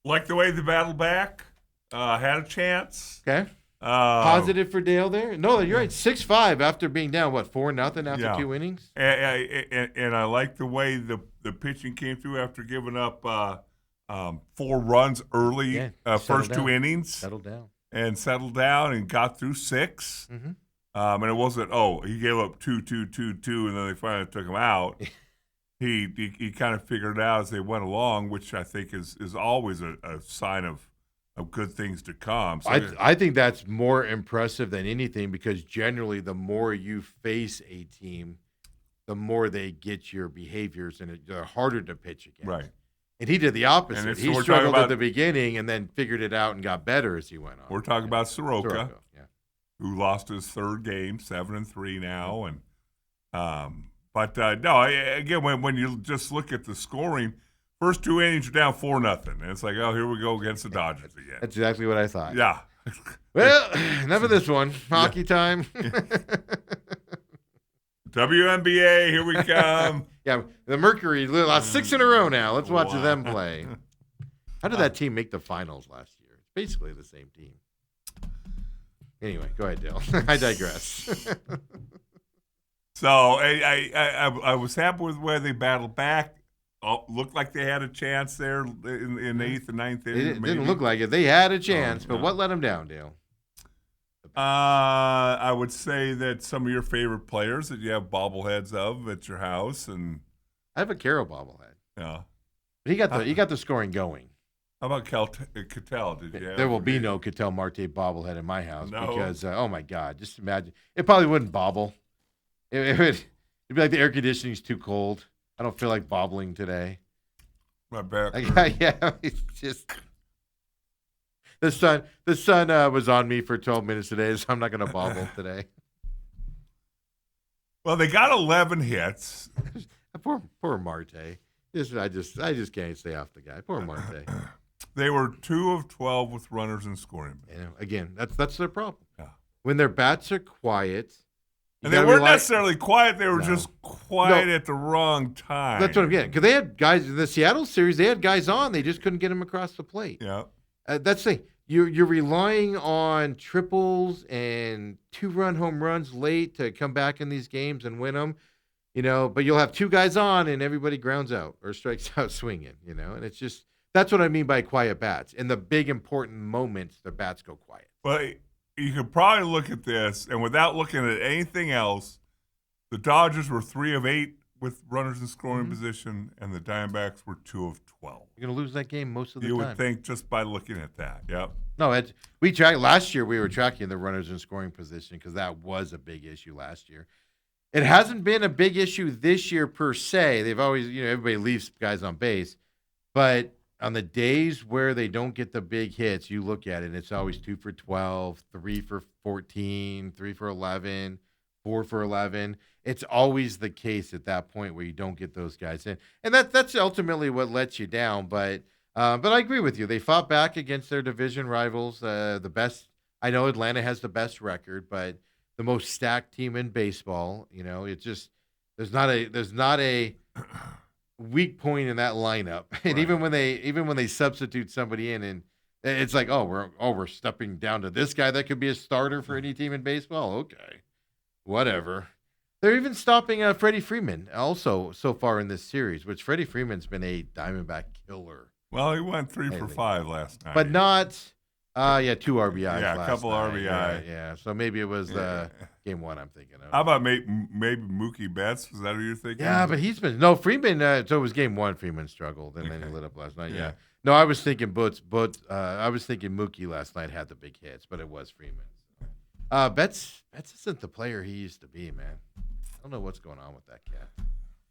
Like the way they battled back. Had a chance. Okay. Positive for Dale there? No, you're right. 6-5 after being down, 4-0 after 2 innings? And I like the way the pitching came through after giving up 4 runs early, first 2 innings. Settled down. And got through 6. Mm-hmm. And it wasn't, he gave up 2, and then they finally took him out. He kind of figured it out as they went along, which I think is always a sign of good things to come. So I think that's more impressive than anything, because generally the more you face a team, the more they get your behaviors, and they're harder to pitch against. Right. And he did the opposite. He struggled at the beginning and then figured it out and got better as he went on. We're talking about Soroka, who lost his 3rd game, 7-3 now. And again, when you just look at the scoring, first 2 innings are down 4-0, and it's like, here we go against the Dodgers again. That's exactly what I thought. Yeah. Well, enough of this one. Hockey time. WNBA, here we come. Yeah, the Mercury lost 6 in a row now. Let's watch them play. How did that team make the finals last year? It's basically the same team. Anyway, go ahead, Dale. I digress. So I was happy with where they battled back. Looked like they had a chance there in the 8th and 9th inning. It didn't look like it. They had a chance, but what let them down, Dale? I would say that some of your favorite players that you have bobbleheads of at your house, and I have a Carroll bobblehead. Yeah, but he got the scoring going. How about Cattell? Did you have there will be no Cattell Marte bobblehead in my house because oh my God, just imagine it probably wouldn't bobble. It'd be like the air conditioning's too cold. I don't feel like bobbling today. My back. Yeah, it's just. The sun was on me for 12 minutes today, so I'm not going to bobble today. Well, they got 11 hits. Poor Marte. I just can't stay off the guy. Poor Marte. They were 2 of 12 with runners in scoring. Again, that's their problem. Yeah. When their bats are quiet. And they weren't necessarily quiet. They were just quiet at the wrong time. That's what I'm getting. Because they had guys in the Seattle series. They had guys on. They just couldn't get them across the plate. Yeah. That's the thing. You're relying on triples and 2-run home runs late to come back in these games and win them. but you'll have two guys on and everybody grounds out or strikes out swinging, and it's just that's what I mean by quiet bats. In the big important moments, the bats go quiet. Well, you could probably look at this, and without looking at anything else, the Dodgers were 3 of 8 with runners in scoring position, and the Diamondbacks were 2 of 12. You're going to lose that game most of the time. time. You would think just by looking at that, yep. No, last year we were tracking the runners in scoring position because that was a big issue last year. It hasn't been a big issue this year per se. They've always, everybody leaves guys on base, but on the days where they don't get the big hits, you look at it, and it's always 2 for 12, 3 for 14, 3 for 11, 4 for 11. It's always the case at that point where you don't get those guys in, and that's ultimately what lets you down. But I agree with you. They fought back against their division rivals. The best. I know Atlanta has the best record, but the most stacked team in baseball. It's just there's not a weak point in that lineup. And Right. even when they substitute somebody in, and it's like, we're stepping down to this guy that could be a starter for any team in baseball. Okay, whatever. They're even stopping Freddie Freeman also so far in this series, which Freddie Freeman's been a Diamondback killer. Well, he went 3 for 5 last night, but not. 2 RBIs. Yeah, a couple night. RBI. Yeah. So maybe it was game 1 I'm thinking of. How about maybe Mookie Betts? Was that who you're thinking? Yeah, but he's been Freeman. So it was game 1. Freeman struggled, and then he lit up last night. Yeah. No, I was thinking I was thinking Mookie last night had the big hits, but it was Freeman. Betts isn't the player he used to be, man. I don't know what's going on with that cat.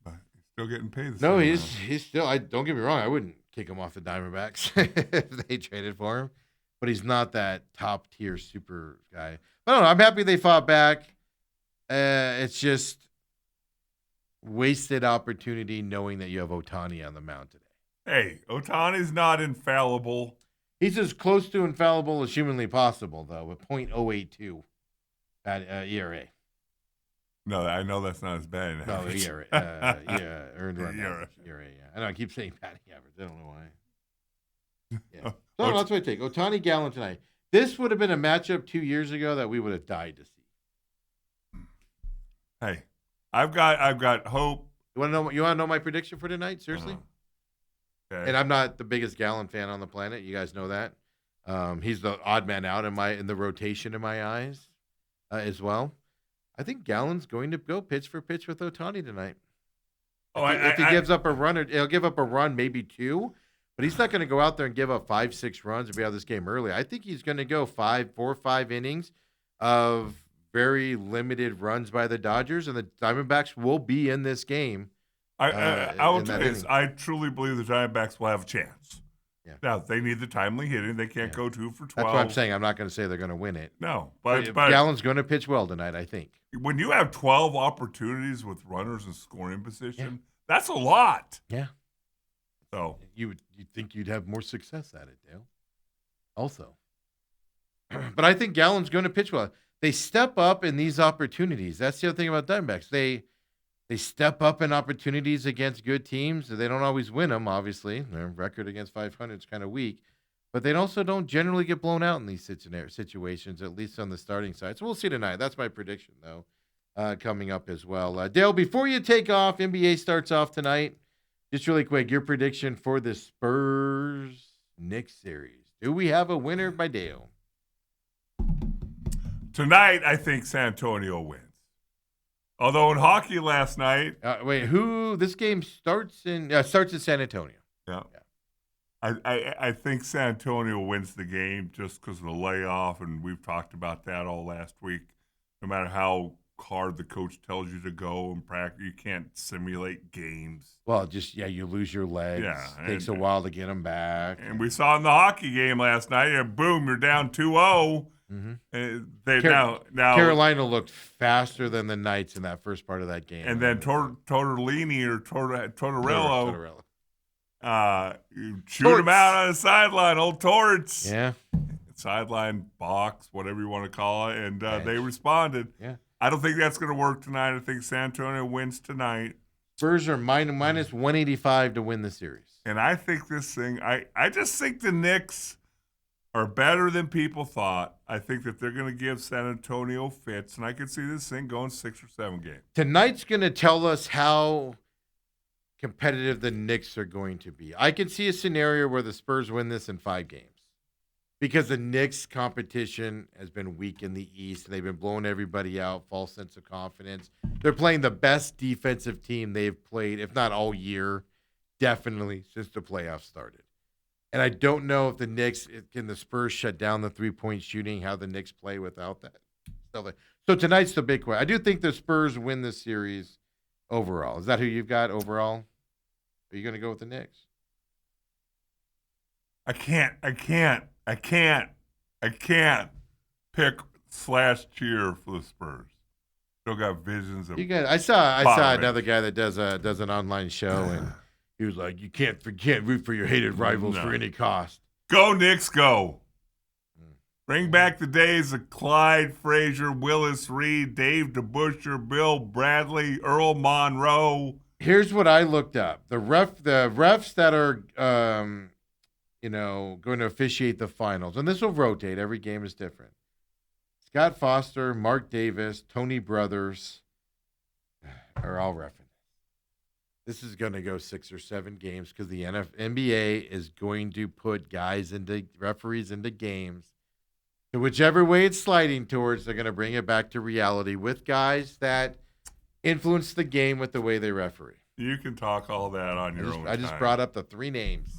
But he's still getting paid. No, he's still. Don't get me wrong. I wouldn't kick him off the Diamondbacks if they traded for him, but he's not that top tier super guy. I don't know. I'm happy they fought back. It's just wasted opportunity knowing that you have Ohtani on the mound today. Hey, Ohtani's not infallible. He's as close to infallible as humanly possible, though, with .082 at ERA. No, I know that's not as bad. No, ERA. Earned run average. ERA, yeah. I know, I keep saying batting average. I don't know why. Yeah. So that's what I take. Ohtani Gallen tonight. This would have been a matchup 2 years ago that we would have died to see. Hey, I've got hope. You want to know my prediction for tonight? Seriously? Okay. And I'm not the biggest Gallen fan on the planet. You guys know that. He's the odd man out in the rotation in my eyes as well. I think Gallen's going to go pitch for pitch with Ohtani tonight. If he gives up a run, he'll give up a run, maybe 2, but he's not going to go out there and give up 5-6 runs if we have this game early. I think he's going to go 4 or 5 innings of very limited runs by the Dodgers, and the Diamondbacks will be in this game. I will tell you this. I truly believe the Diamondbacks will have a chance. Yeah. Now, they need the timely hitting. They can't go 2 for 12. That's what I'm saying. I'm not going to say they're going to win it. No. But Gallen's going to pitch well tonight, I think. When you have 12 opportunities with runners in scoring position, that's a lot. Yeah. So you'd think you'd have more success at it, Dale. Also. But I think Gallen's going to pitch well. They step up in these opportunities. That's the other thing about Diamondbacks. They step up in opportunities against good teams. They don't always win them, obviously. Their record against 500 is kind of weak. But they also don't generally get blown out in these situations, at least on the starting side. So we'll see tonight. That's my prediction, though, coming up as well. Dale, before you take off, NBA starts off tonight. Just really quick, your prediction for the Spurs-Knicks series. Do we have a winner by Dale? Tonight, I think San Antonio wins. Although in hockey last night... This game starts in San Antonio. Yeah. I think San Antonio wins the game just because of the layoff, and we've talked about that all last week. No matter how hard the coach tells you to go and practice, you can't simulate games. Well, you lose your legs. Yeah, it takes a while to get them back. And we saw in the hockey game last night, and boom, you're down 2-0. Mm-hmm. Now Carolina looked faster than the Knights in that first part of that game. And then Tortellini or Tortorello. You shoot him out on the sideline, old Torts. Yeah. Sideline box, whatever you want to call it. And they responded. Yeah. I don't think that's going to work tonight. I think San Antonio wins tonight. Spurs are minus 185 to win the series. And I think this thing, I just think the Knicks are better than people thought. I think that they're going to give San Antonio fits, and I could see this thing going 6 or 7 games. Tonight's going to tell us how competitive the Knicks are going to be. I can see a scenario where the Spurs win this in 5 games because the Knicks competition has been weak in the East. They've been blowing everybody out, false sense of confidence. They're playing the best defensive team they've played, if not all year, definitely since the playoffs started. And I don't know if can the Spurs shut down the 3-point shooting, how the Knicks play without that. So tonight's the big question. I do think the Spurs win this series overall. Is that who you've got overall? Are you going to go with the Knicks? I can't pick/cheer for the Spurs. Still got visions of. I saw another guy that does an online show, and he was like, "You can't root for your hated rivals for any cost." Go Knicks, go! Bring back the days of Clyde Frazier, Willis Reed, Dave DeBusschere, Bill Bradley, Earl Monroe. Here's what I looked up: the refs that are going to officiate the finals, and this will rotate. Every game is different. Scott Foster, Mark Davis, Tony Brothers are all referenced. This is going to go 6 or 7 games because the NBA is going to put referees into games. So whichever way it's sliding towards, they're going to bring it back to reality with guys that influence the game with the way they referee. You can talk all that on your own time. I just brought up the 3 names.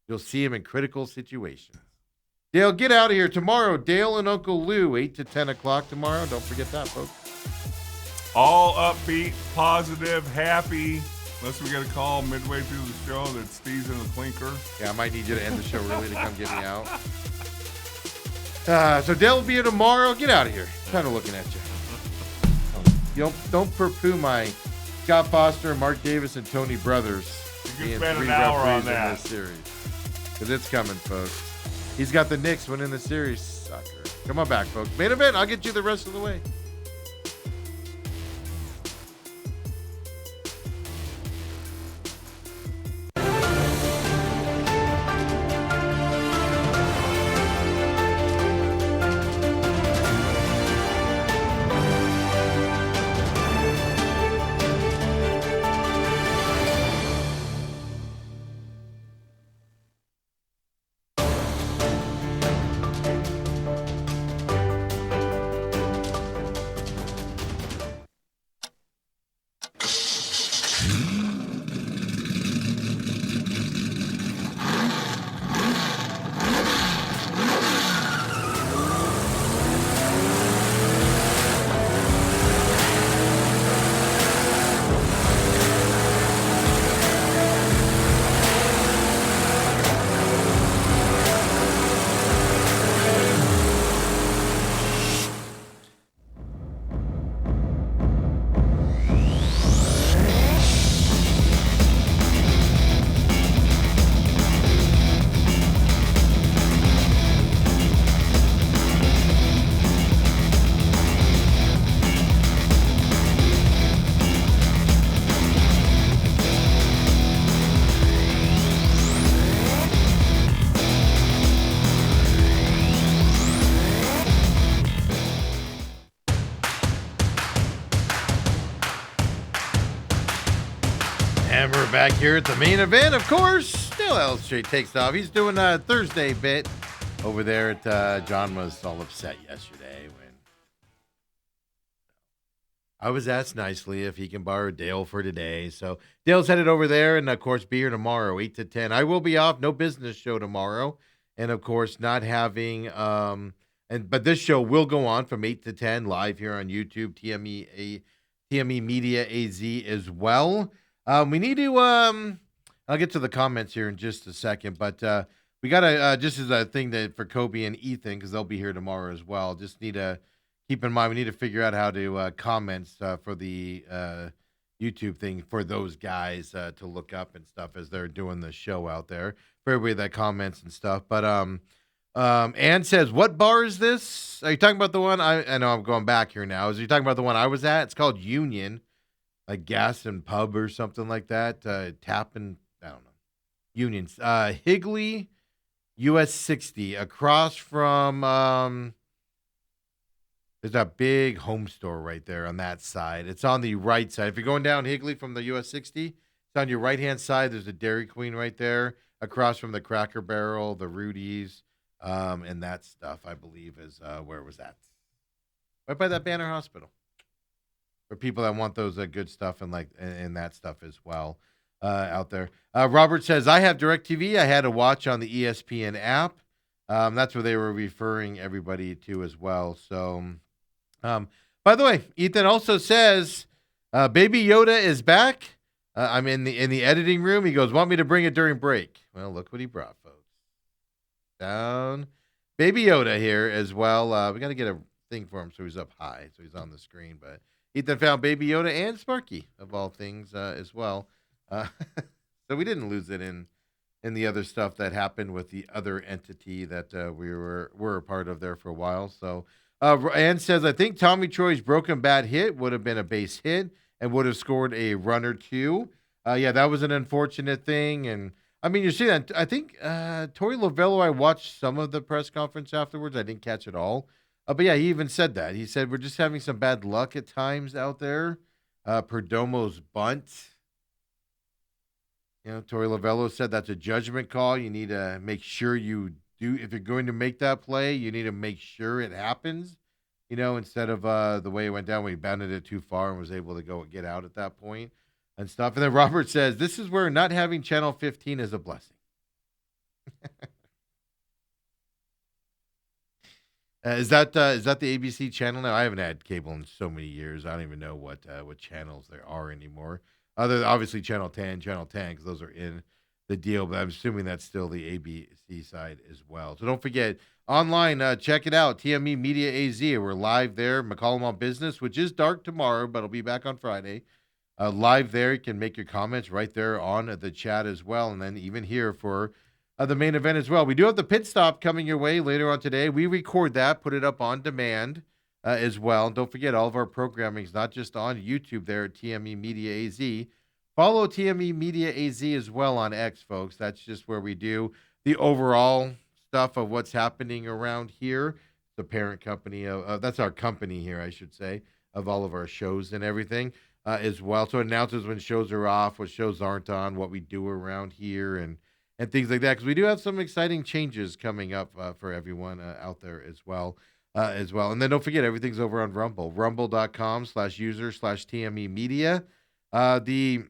You'll see him in critical situations. Dale, get out of here. Tomorrow, Dale and Uncle Lou, 8 to 10 o'clock tomorrow. Don't forget that, folks. All upbeat, positive, happy. Unless we get a call midway through the show that Steve's in the clinker. Yeah, I might need you to end the show early to come get me out. So Dale will be here tomorrow. Get out of here. I'm kind of looking at you. Don't poo-poo my Scott Foster, Mark Davis, and Tony Brothers You can spend an hour on that. in this series. Because it's coming, folks. He's got the Knicks winning the series, sucker. Come on back, folks. Main event. I'll get you the rest of the way. And we're back here at the main event, of course. Dale Hellestrae takes off. He's doing a Thursday bit over there at John was all upset yesterday when I was asked nicely if he can borrow Dale for today. So Dale's headed over there and, of course, be here tomorrow, 8 to 10. I will be off. No business show tomorrow. And, of course, not having but this show will go on from 8 to 10 live here on YouTube, TME Media AZ as well. We need to I'll get to the comments here in just a second, but we got to just as a thing that for Kobe and Ethan, because they'll be here tomorrow as well. Just need to keep in mind we need to figure out how to comments for the YouTube thing for those guys to look up and stuff as they're doing the show out there for everybody that comments and stuff. But Ann says, "What bar is this? Are you talking about the one I know I'm going back here now? Is you talking about the one I was at? It's called Union." Like gas and pub or something like that. Tap and I don't know. Unions. Higley US 60, across from there's a big home store right there on that side. It's on the right side. If you're going down Higley from the US 60, it's on your right hand side. There's a Dairy Queen right there, across from the Cracker Barrel, the Rudy's, and that stuff. I believe is where was that? Right by that Banner Hospital. For people that want those good stuff and that stuff as well out there. Robert says, I have DirecTV. I had to watch on the ESPN app. That's where they were referring everybody to as well. So, by the way, Ethan also says, Baby Yoda is back. I'm in the editing room. He goes, want me to bring it during break? Well, look what he brought, folks. Down. Baby Yoda here as well. We got to get a thing for him so he's up high, so he's on the screen. But Ethan found Baby Yoda and Sparky, of all things, as well. So we didn't lose it in the other stuff that happened with the other entity that we were a part of there for a while. So Ann says, I think Tommy Troy's broken bat hit would have been a base hit and would have scored a run or two. Yeah, that was an unfortunate thing. And I mean, you see that. I think Torey Lovello, I watched some of the press conference afterwards. I didn't catch it all. But yeah, he even said that. He said, we're just having some bad luck at times out there. Perdomo's bunt. You know, Torey Lovello said that's a judgment call. You need to make sure you do. If you're going to make that play, you need to make sure it happens. You know, instead of the way it went down when he bounded it too far and was able to go get out at that point and stuff. And then Robert says, this is where not having Channel 15 is a blessing. Is that the ABC channel now? I haven't had cable in so many years. I don't even know what channels there are anymore. Other obviously Channel 10, because those are in the deal. But I'm assuming that's still the ABC side as well. So don't forget online. Check it out. TME Media AZ. We're live there. McCollum on Business, which is dark tomorrow, but it'll be back on Friday. Live there. You can make your comments right there on the chat as well, and then even here for the main event as well. We do have the pit stop coming your way later on today. We record that, put it up on demand as well. And don't forget, all of our programming is not just on YouTube there at TME Media AZ. Follow TME Media AZ as well on X, folks. That's just where we do the overall stuff of what's happening around here. The parent company, that's our company here, I should say, of all of our shows and everything as well. So it announces when shows are off, what shows aren't on, what we do around here, and things like that, because we do have some exciting changes coming up for everyone out there as well. And then don't forget, everything's over on Rumble, rumble.com/user/TME Media. The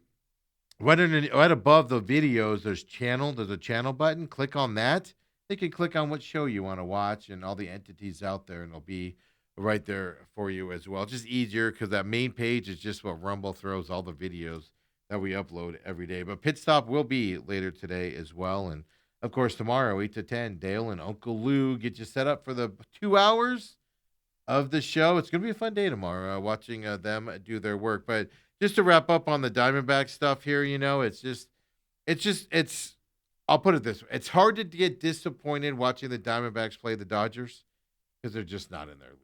right above the videos, there's a channel button. Click on that. You can click on what show you want to watch and all the entities out there, and it'll be right there for you as well. Just easier because that main page is just what Rumble throws all the videos that we upload every day. But Pit Stop will be later today as well. And, of course, tomorrow, 8 to 10, Dale and Uncle Lou get you set up for the 2 hours of the show. It's going to be a fun day tomorrow watching them do their work. But just to wrap up on the Diamondback stuff here, you know, it's I'll put it this way. It's hard to get disappointed watching the Diamondbacks play the Dodgers because they're just not in their league.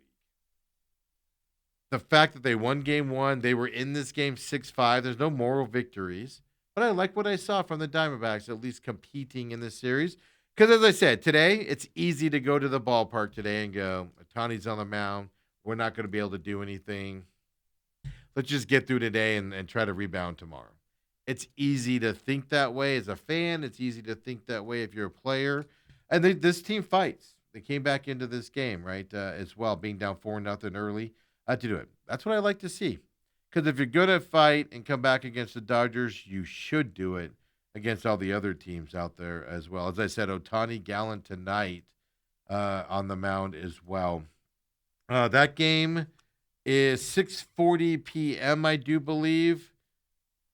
The fact that they won game one, they were in this game 6-5. There's no moral victories. But I like what I saw from the Diamondbacks, at least competing in this series. Because as I said, today, it's easy to go to the ballpark today and go, Otani's on the mound. We're not going to be able to do anything. Let's just get through today and try to rebound tomorrow. It's easy to think that way as a fan. It's easy to think that way if you're a player. And this team fights. They came back into this game, right, as well, being down 4-0 early. To do it. That's what I like to see. Because if you're going to fight and come back against the Dodgers, you should do it against all the other teams out there as well. As I said, Otani Gallant tonight on the mound as well. That game is 6:40 p.m., I do believe.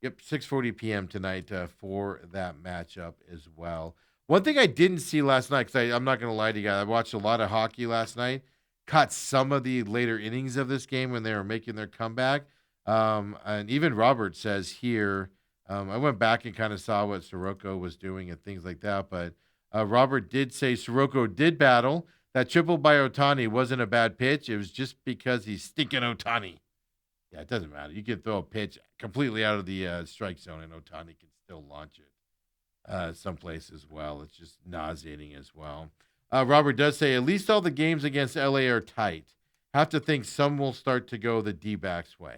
Yep, 6:40 p.m. tonight for that matchup as well. One thing I didn't see last night, because I'm not going to lie to you guys, I watched a lot of hockey last night. Caught some of the later innings of this game when they were making their comeback. And even Robert says here, I went back and kind of saw what Soroka was doing and things like that. But Robert did say Soroka did battle. That triple by Otani wasn't a bad pitch. It was just because he's stinking Otani. Yeah, it doesn't matter. You can throw a pitch completely out of the strike zone and Otani can still launch it. someplace as well. It's just nauseating as well. Robert does say at least all the games against LA are tight. Have to think some will start to go the D-backs way.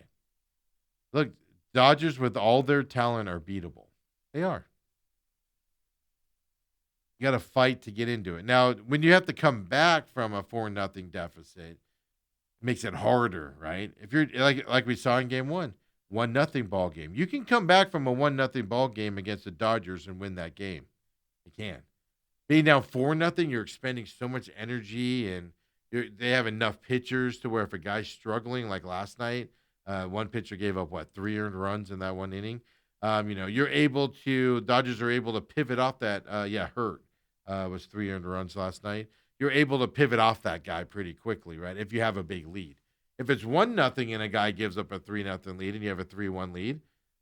Look, Dodgers with all their talent are beatable. They are. You got to fight to get into it. Now, when you have to come back from a 4-0 deficit, it makes it harder, right? If you're like we saw in game 1-0 ball game. You can come back from a 1-0 ball game against the Dodgers and win that game. You can. Being down 4-0, you're expending so much energy, and they have enough pitchers to where if a guy's struggling, like last night, one pitcher gave up 3 earned runs in that one inning. Dodgers are able to pivot off that. Hurt was 3 earned runs last night. You're able to pivot off that guy pretty quickly, right? If you have a big lead. If it's 1-0 and a guy gives up a 3-0 lead and you have a 3-1 lead,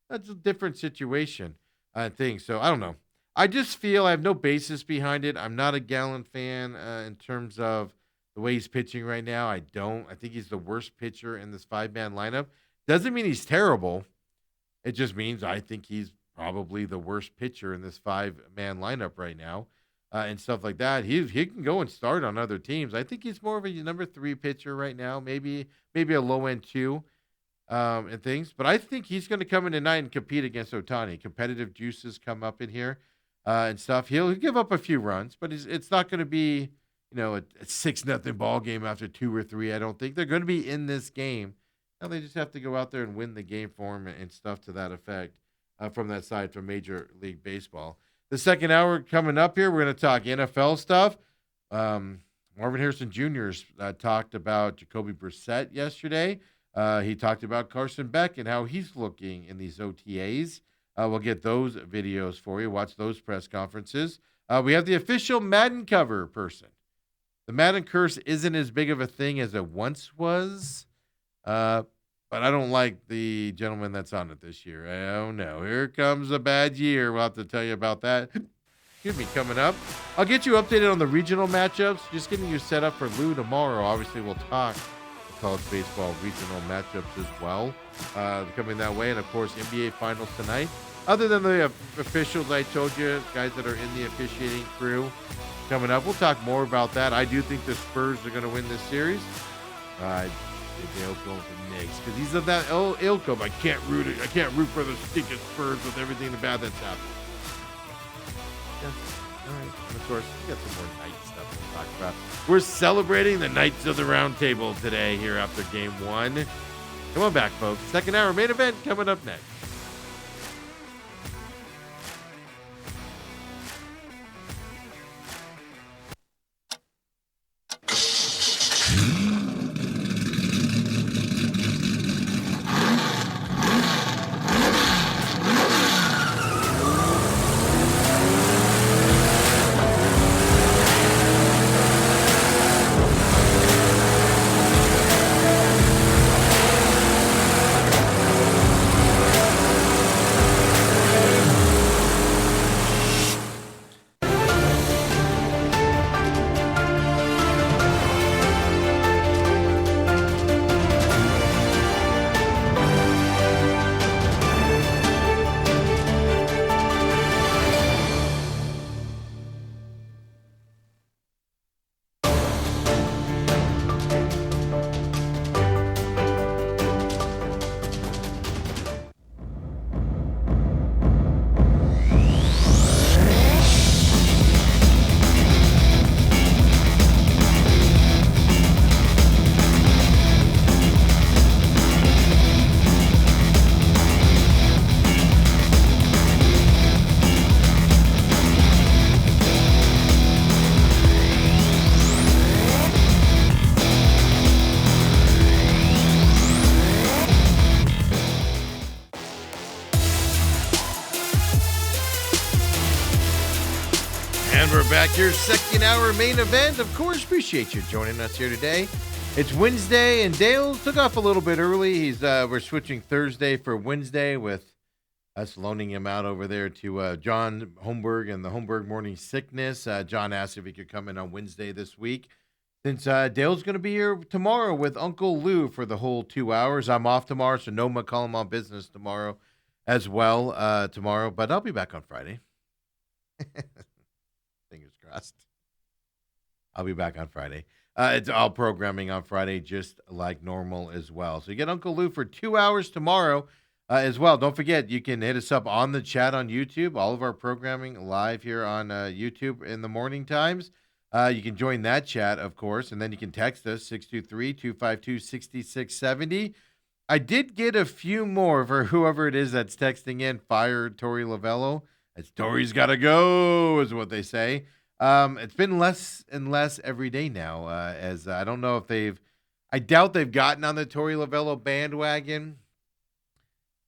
that's a different situation, thing. So I don't know. I just feel I have no basis behind it. I'm not a Gallen fan in terms of the way he's pitching right now. I think he's the worst pitcher in this 5-man lineup. Doesn't mean he's terrible. It just means I think he's probably the worst pitcher in this 5-man lineup right now, and stuff like that. He can go and start on other teams. I think he's more of a number 3 pitcher right now, maybe a low end 2, and things. But I think he's going to come in tonight and compete against Ohtani. Competitive juices come up in here, and stuff. He'll give up a few runs, but it's not going to be a 6-0 ball game after 2 or 3. I don't think they're going to be in this game. Now they just have to go out there and win the game for him and stuff to that effect, from that side from Major League Baseball. The second hour coming up here, we're going to talk NFL stuff. Marvin Harrison Jr. Talked about Jacoby Brissett yesterday. He talked about Carson Beck and how he's looking in these OTAs. We'll get those videos for you. Watch those press conferences. We have the official Madden cover person. The Madden curse isn't as big of a thing as it once was, but I don't like the gentleman that's on it this year. Oh, no. Here comes a bad year. We'll have to tell you about that. Excuse me, coming up. I'll get you updated on the regional matchups. Just getting you set up for Lou tomorrow. Obviously, we'll talk college baseball regional matchups as well, coming that way. And, of course, NBA Finals tonight. Other than the officials I told you, guys that are in the officiating crew coming up, we'll talk more about that. I do think the Spurs are going to win this series. Dale's going for Knicks because he's of that ilk of I can't root for the stinking Spurs with everything the bad that's happened. Yeah, all right. And of course, we got some more night stuff we'll talk about. We're celebrating the Knights of the Round Table today here after Game 1. Come on back, folks. Second hour main event coming up next. And we're back here, second hour main event. Of course, appreciate you joining us here today. It's Wednesday, and Dale took off a little bit early. We're switching Thursday for Wednesday with us loaning him out over there to John Holmberg and the Holmberg Morning Sickness. John asked if he could come in on Wednesday this week. Since Dale's going to be here tomorrow with Uncle Lou for the whole 2 hours. I'm off tomorrow, so no McCollum on business tomorrow as well, but I'll be back on Friday. Fingers crossed. I'll be back on Friday. It's all programming on Friday, just like normal as well. So you get Uncle Lou for 2 hours tomorrow as well. Don't forget, you can hit us up on the chat on YouTube. All of our programming live here on YouTube in the morning times. You can join that chat, of course, and then you can text us 623-252-6670. I did get a few more for whoever it is that's texting in. Fire Tori Lavello. It's Tori's got to go, is what they say. It's been less and less every day now, as I don't know if I doubt they've gotten on the Tori Lavello bandwagon,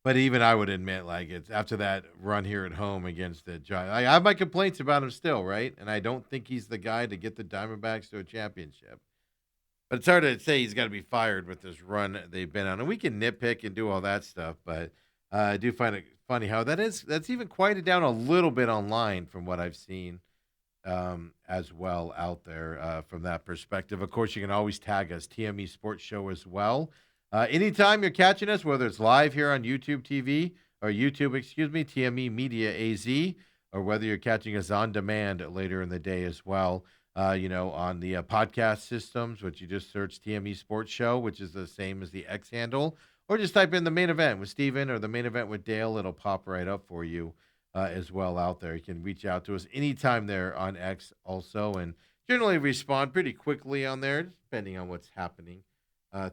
but even I would admit, like, it's after that run here at home against the Giants. I have my complaints about him still, right? And I don't think he's the guy to get the Diamondbacks to a championship. But it's hard to say he's got to be fired with this run they've been on. And we can nitpick and do all that stuff, but I do find it funny how that's even quieted down a little bit online from what I've seen as well out there from that perspective. Of course, you can always tag us, TME Sports Show as well. Anytime you're catching us, whether it's live here on YouTube TV or YouTube, TME Media AZ, or whether you're catching us on demand later in the day as well. On the podcast systems, which you just search TME Sports Show, which is the same as the X handle, or just type in the main event with Steven or the main event with Dale. It'll pop right up for you as well out there. You can reach out to us anytime there on X also, and generally respond pretty quickly on there, depending on what's happening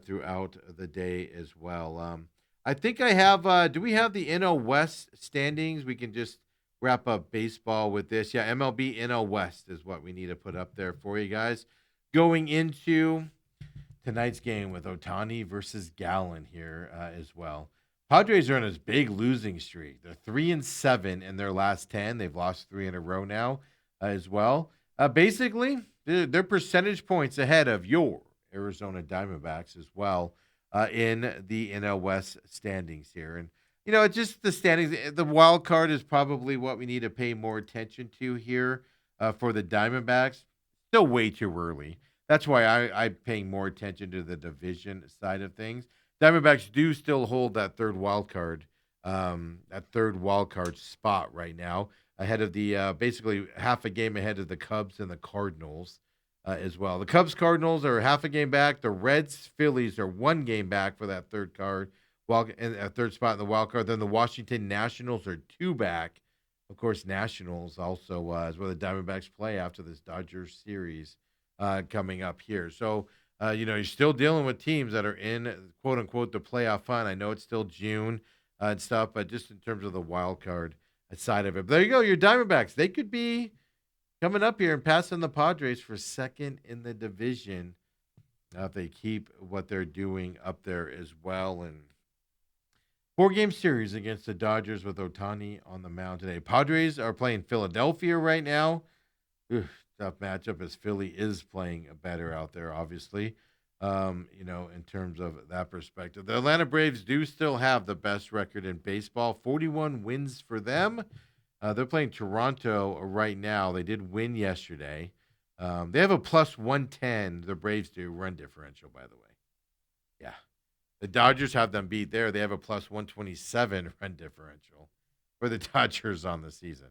throughout the day as well. I think I have, do we have the NL West standings? We can just wrap up baseball with this. Yeah, MLB NL West is what we need to put up there for you guys. Going into tonight's game with Ohtani versus Gallen here as well. Padres are on this big losing streak. They're 3-7 in their last 10. They've lost 3 in a row now as well. Basically, they're percentage points ahead of your Arizona Diamondbacks as well in the NL West standings here. And it's just the standings. The wild card is probably what we need to pay more attention to here for the Diamondbacks. Still way too early. That's why I'm paying more attention to the division side of things. Diamondbacks do still hold that third wild card spot right now, ahead of the basically half a game ahead of the Cubs and the Cardinals as well. The Cubs Cardinals are half a game back. The Reds Phillies are 1 game back for that third card. In a third spot in the wild card. Then the Washington Nationals are 2 back. Of course, Nationals also is where the Diamondbacks play after this Dodgers series coming up here. So, you're still dealing with teams that are in, quote unquote, the playoff hunt. I know it's still June and stuff, but just in terms of the wild card side of it. But there you go, your Diamondbacks. They could be coming up here and passing the Padres for second in the division if they keep what they're doing up there as well. And 4-game series against the Dodgers with Ohtani on the mound today. Padres are playing Philadelphia right now. Tough matchup as Philly is playing better out there, obviously, in terms of that perspective. The Atlanta Braves do still have the best record in baseball, 41 wins for them. They're playing Toronto right now. They did win yesterday. They have a plus 110, the Braves do, run differential, by the way. Yeah. The Dodgers have them beat there. They have a plus 127 run differential for the Dodgers on the season.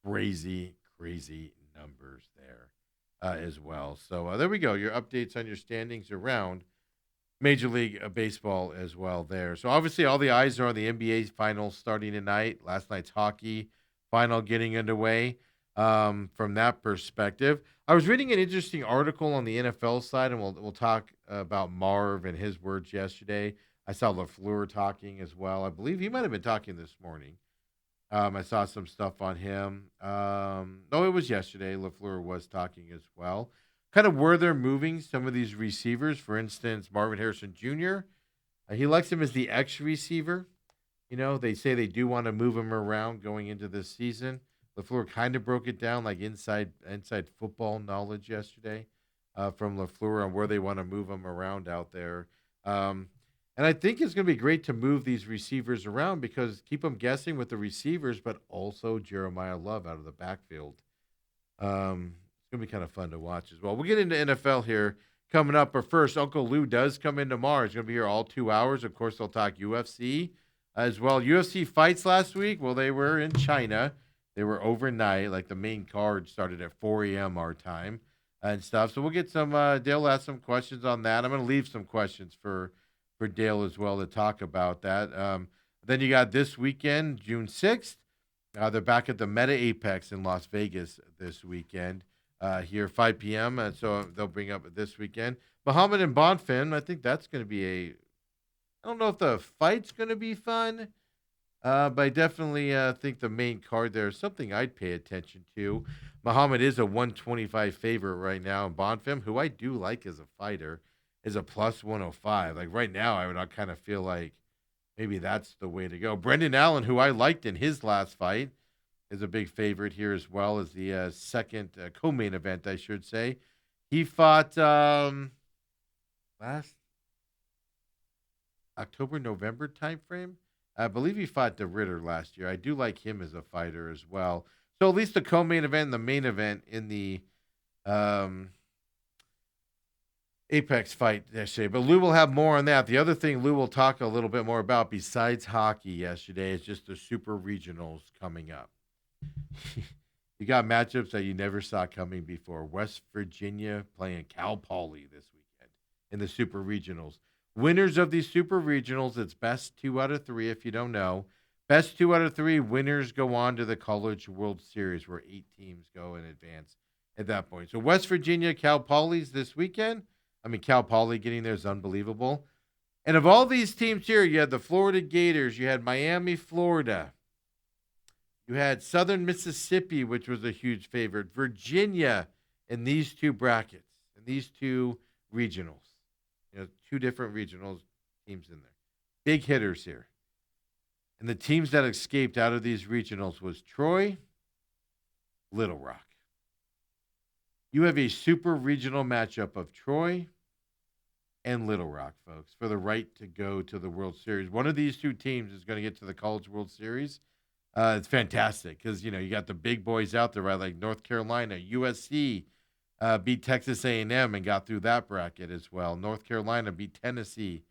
Crazy numbers there as well. So there we go. Your updates on your standings around Major League Baseball as well there. So obviously all the eyes are on the NBA finals starting tonight. Last night's hockey final getting underway from that perspective. I was reading an interesting article on the NFL side, and we'll talk about Marv and his words yesterday. I saw LaFleur talking as well. I believe he might have been talking this morning. I saw some stuff on him. No, it was yesterday. LaFleur was talking as well. Kind of where they're moving some of these receivers. For instance, Marvin Harrison Jr., he likes him as the X receiver. They say they do want to move him around going into this season. LaFleur kind of broke it down like inside football knowledge yesterday from LaFleur on where they want to move him around out there. And I think it's going to be great to move these receivers around because keep them guessing with the receivers, but also Jeremiah Love out of the backfield. It's going to be kind of fun to watch as well. We'll get into NFL here coming up. But first, Uncle Lou does come in tomorrow. He's going to be here all 2 hours. Of course, they'll talk UFC as well. UFC fights last week. Well, they were in China. They were overnight. Like the main card started at 4 a.m. our time and stuff. So we'll get some. Dale will ask some questions on that. I'm going to leave some questions for Dale as well to talk about that. Then you got this weekend, June 6th. They're back at the Meta Apex in Las Vegas this weekend. Here 5 p.m. So they'll bring up this weekend. Muhammad and Bonfim. I think that's going to be a. I don't know if the fight's going to be fun. But I definitely think the main card there is something I'd pay attention to. Muhammad is a 125 favorite right now, and Bonfim, who I do like as a fighter, is a plus 105. Like right now, I would kind of feel like maybe that's the way to go. Brendan Allen, who I liked in his last fight, is a big favorite here as well as the second co-main event, I should say. He fought last October, November timeframe. I believe he fought De Ritter last year. I do like him as a fighter as well. So at least the co-main event and the main event in the Apex fight yesterday. But Lou will have more on that. The other thing Lou will talk a little bit more about besides hockey yesterday is just the super regionals coming up. You got matchups that you never saw coming before. West Virginia playing Cal Poly this weekend in the super regionals. Winners of these super regionals, it's best 2 out of 3 if you don't know. Best 2 out of 3 winners go on to the College World Series where 8 teams go in advance at that point. So West Virginia, Cal Poly's this weekend. I mean, Cal Poly getting there is unbelievable. And of all these teams here, you had the Florida Gators, you had Miami, Florida. You had Southern Mississippi, which was a huge favorite. Virginia in these two brackets, in these two regionals. 2 different regional teams in there. Big hitters here. And the teams that escaped out of these regionals was Troy, Little Rock. You have a super regional matchup of Troy and Little Rock, folks, for the right to go to the World Series. One of these 2 teams is going to get to the College World Series. It's fantastic because, you got the big boys out there, right? Like North Carolina, USC, beat Texas A&M and got through that bracket as well. North Carolina beat Tennessee,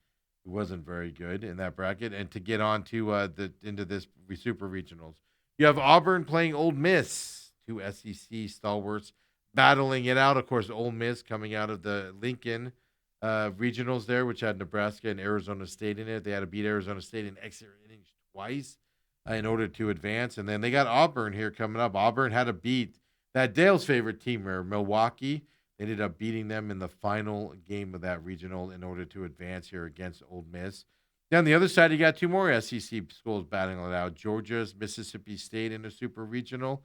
who wasn't very good in that bracket, and to get on to into this super regionals. You have Auburn playing Ole Miss, 2 SEC stalwarts battling it out. Of course, Ole Miss coming out of the Lincoln regionals there, which had Nebraska and Arizona State in it. They had to beat Arizona State in extra innings twice in order to advance, and then they got Auburn here coming up. Auburn had to beat that Dale's favorite team, Milwaukee. They ended up beating them in the final game of that regional in order to advance here against Ole Miss. Down the other side, you got 2 more SEC schools battling it out. Georgia's Mississippi State in a super regional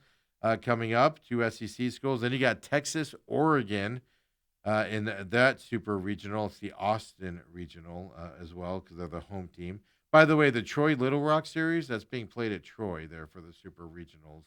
coming up, 2 SEC schools. Then you got Texas, Oregon in that super regional. It's the Austin regional as well because they're the home team. By the way, the Troy Little Rock series, that's being played at Troy there for the super regionals.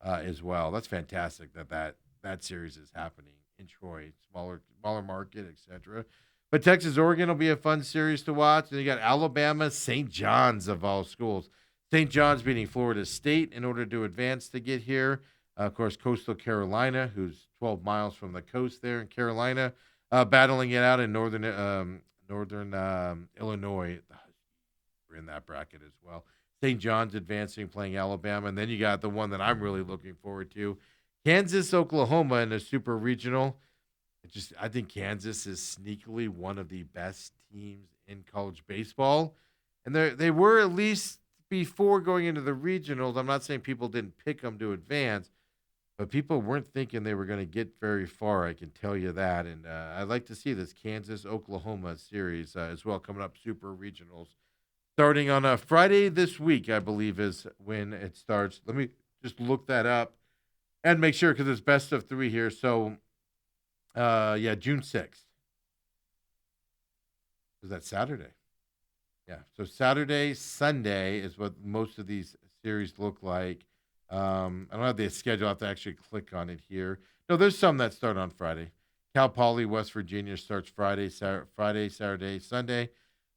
As well. That's fantastic that series is happening in Troy, smaller market, etc. But Texas Oregon will be a fun series to watch. And you got Alabama, St. John's of all schools. St. John's beating Florida State in order to advance to get here. Of course, Coastal Carolina, who's 12 miles from the coast there in Carolina, battling it out in northern Illinois. We're in that bracket as well. St. John's advancing, playing Alabama. And then you got the one that I'm really looking forward to, Kansas, Oklahoma in a super regional. I think Kansas is sneakily one of the best teams in college baseball. And they were, at least before going into the regionals. I'm not saying people didn't pick them to advance, but people weren't thinking they were going to get very far. I can tell you that. And I'd like to see this Kansas-Oklahoma series as well coming up, super regionals. Starting on a Friday this week, I believe, is when it starts. Let me just look that up and make sure because it's best of 3 here. So, June 6th. Is that Saturday? Yeah. So Saturday, Sunday is what most of these series look like. I don't have the schedule. I have to actually click on it here. No, there's some that start on Friday. Cal Poly, West Virginia starts Friday, Saturday, Sunday.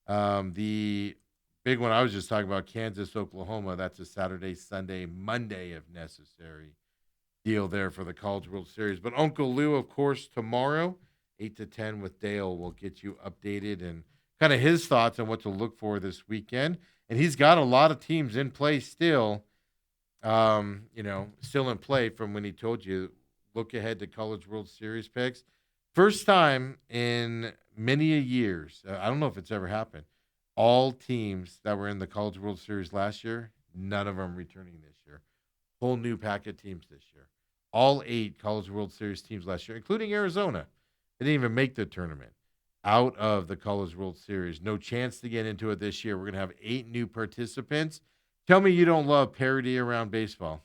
The big one I was just talking about, Kansas, Oklahoma, that's a Saturday, Sunday, Monday, if necessary, deal there for the College World Series. But Uncle Lou, of course, tomorrow, 8 to 10 with Dale, will get you updated and kind of his thoughts on what to look for this weekend. And he's got a lot of teams in play still still in play from when he told you look ahead to College World Series picks. First time in many a years. I don't know if it's ever happened. All teams that were in the College World Series last year, none of them returning this year. Whole new pack of teams this year. All 8 College World Series teams last year, including Arizona. They didn't even make the tournament out of the College World Series. No chance to get into it this year. We're going to have 8 new participants. Tell me you don't love parity around baseball.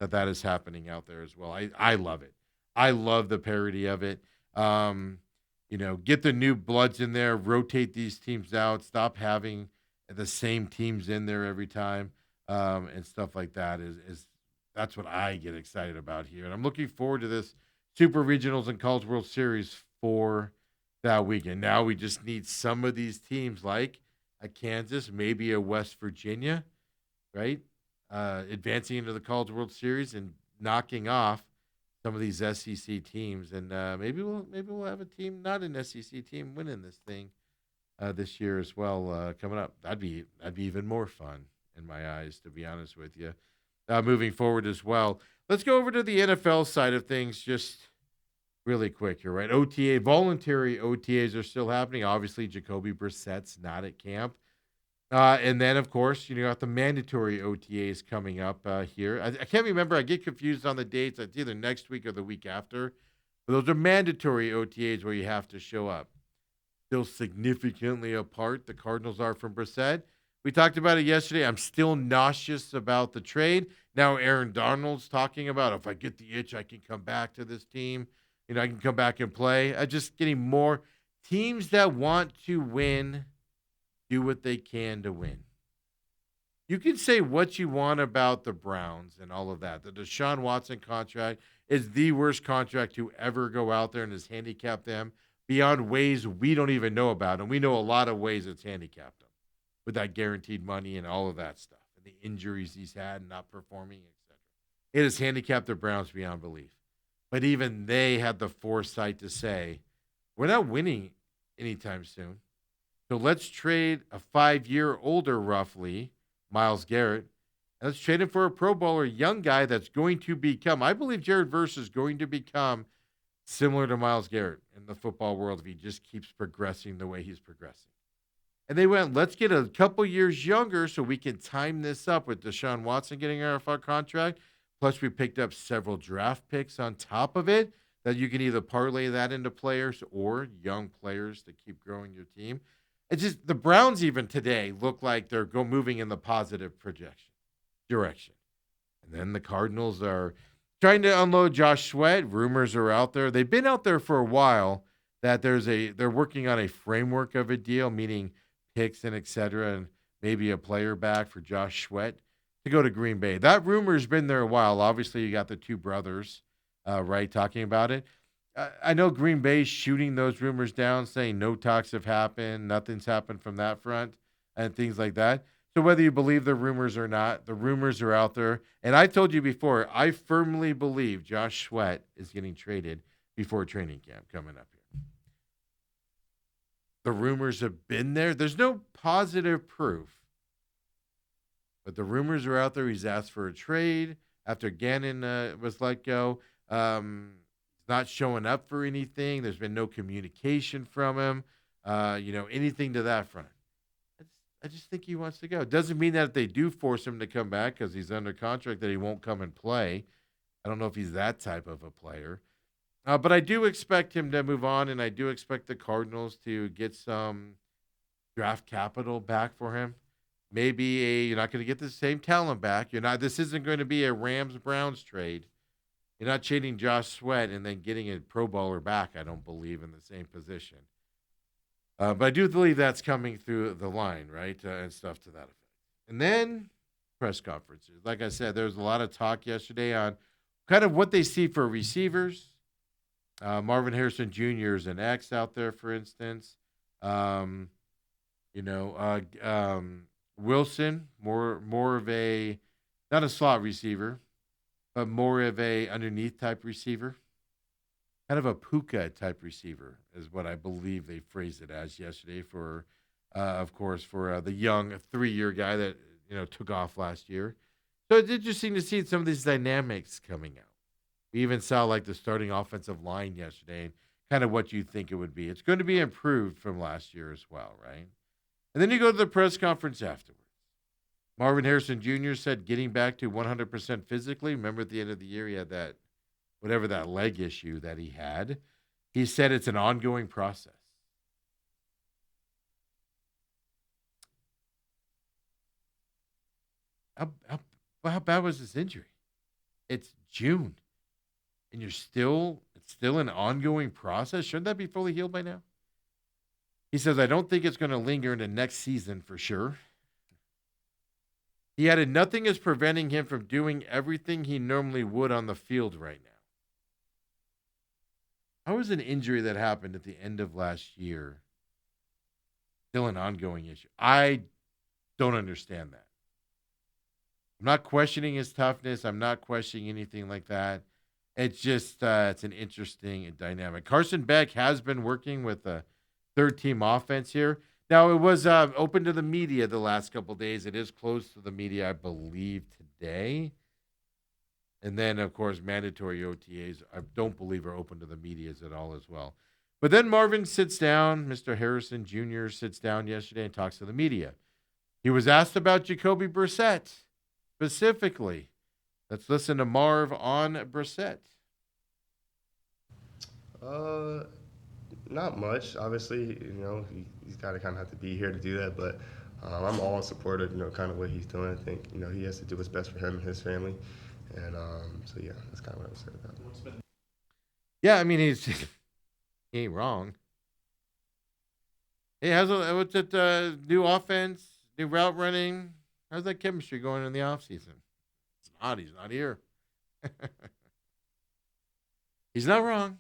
That is happening out there as well. I love it. I love the parody of it. Um, get the new bloods in there, rotate these teams out, stop having the same teams in there every time, and stuff like that is that's what I get excited about here. And I'm looking forward to this Super Regionals and College World Series for that weekend. Now we just need some of these teams like a Kansas, maybe a West Virginia, right? Advancing into the College World Series and knocking off some of these SEC teams, and maybe we'll have a team, not an SEC team, winning this thing this year as well coming up. That'd be even more fun in my eyes, to be honest with you. Moving forward as well, let's go over to the NFL side of things just really quick here, right? Voluntary OTAs are still happening. Obviously, Jacoby Brissett's not at camp. And then, of course, you got the mandatory OTAs coming up here. I can't remember. I get confused on the dates. It's either next week or the week after. But those are mandatory OTAs where you have to show up. Still significantly apart, the Cardinals are from Brissett. We talked about it yesterday. I'm still nauseous about the trade. Now Aaron Donald's talking about if I get the itch, I can come back to this team. I can come back and play. I just getting more teams that want to win do what they can to win. You can say what you want about the Browns and all of that. The Deshaun Watson contract is the worst contract to ever go out there and has handicapped them beyond ways we don't even know about. And we know a lot of ways it's handicapped them with that guaranteed money and all of that stuff and the injuries he's had and not performing, etc. It has handicapped the Browns beyond belief. But even they had the foresight to say, we're not winning anytime soon. So let's trade a 5-year older, roughly, Myles Garrett. And let's trade him for a Pro Bowler, young guy that's going to become, I believe Jared Verse is going to become similar to Myles Garrett in the football world if he just keeps progressing the way he's progressing. And they went, let's get a couple years younger so we can time this up with Deshaun Watson getting an NFL contract. Plus, we picked up several draft picks on top of it that you can either parlay that into players or young players to keep growing your team. It's just the Browns even today look like they're moving in the positive direction. And then the Cardinals are trying to unload Josh Sweat. Rumors are out there. They've been out there for a while that they're working on a framework of a deal, meaning picks and et cetera, and maybe a player back for Josh Sweat to go to Green Bay. That rumor's been there a while. Obviously, you got the two brothers, right, talking about it. I know Green Bay's shooting those rumors down, saying no talks have happened, nothing's happened from that front, and things like that. So whether you believe the rumors or not, the rumors are out there. And I told you before, I firmly believe Josh Sweat is getting traded before training camp coming up here. The rumors have been there. There's no positive proof, but the rumors are out there. He's asked for a trade after Gannon was let go. Not showing up for anything. There's been no communication from him, anything to that front. I just think he wants to go. It doesn't mean that if they do force him to come back because he's under contract that he won't come and play. I don't know if he's that type of a player. But I do expect him to move on, and I do expect the Cardinals to get some draft capital back for him. Maybe you're not going to get the same talent back. This isn't going to be a Rams-Browns trade. You're not trading Josh Sweat and then getting a Pro Bowler back, I don't believe, in the same position. But I do believe that's coming through the line, right, and stuff to that effect. And then press conferences. Like I said, there was a lot of talk yesterday on kind of what they see for receivers. Marvin Harrison Jr. is an X out there, for instance. Wilson, more of a, not a slot receiver, but more of a underneath type receiver. Kind of a Puka type receiver is what I believe they phrased it as yesterday of course, for the young 3-year guy that, took off last year. So it's interesting to see some of these dynamics coming out. We even saw like the starting offensive line yesterday and kind of what you think it would be. It's going to be improved from last year as well, right? And then you go to the press conference afterwards. Marvin Harrison Jr. said getting back to 100% physically. Remember at the end of the year, he had that, whatever that leg issue that he had. He said it's an ongoing process. How bad was this injury? It's June, and it's still an ongoing process. Shouldn't that be fully healed by now? He says, I don't think it's going to linger into next season for sure. He added, nothing is preventing him from doing everything he normally would on the field right now. How is an injury that happened at the end of last year still an ongoing issue? I don't understand that. I'm not questioning his toughness. I'm not questioning anything like that. It's just it's an interesting dynamic. Carson Beck has been working with a third-team offense here. Now, it was open to the media the last couple of days. It is closed to the media, I believe, today. And then, of course, mandatory OTAs, I don't believe are open to the medias at all as well. But then Marvin sits down. Mr. Harrison Jr. sits down yesterday and talks to the media. He was asked about Jacoby Brissett specifically. Let's listen to Marv on Brissett. Not much. Obviously, he's got to kind of have to be here to do that. But I'm all in support of, kind of what he's doing. I think, he has to do what's best for him and his family. And so, yeah, that's kind of what I would say about it. Yeah, I mean, he ain't wrong. Hey, what's it, new offense, new route running? How's that chemistry going in the offseason? It's not. He's not here. He's not wrong.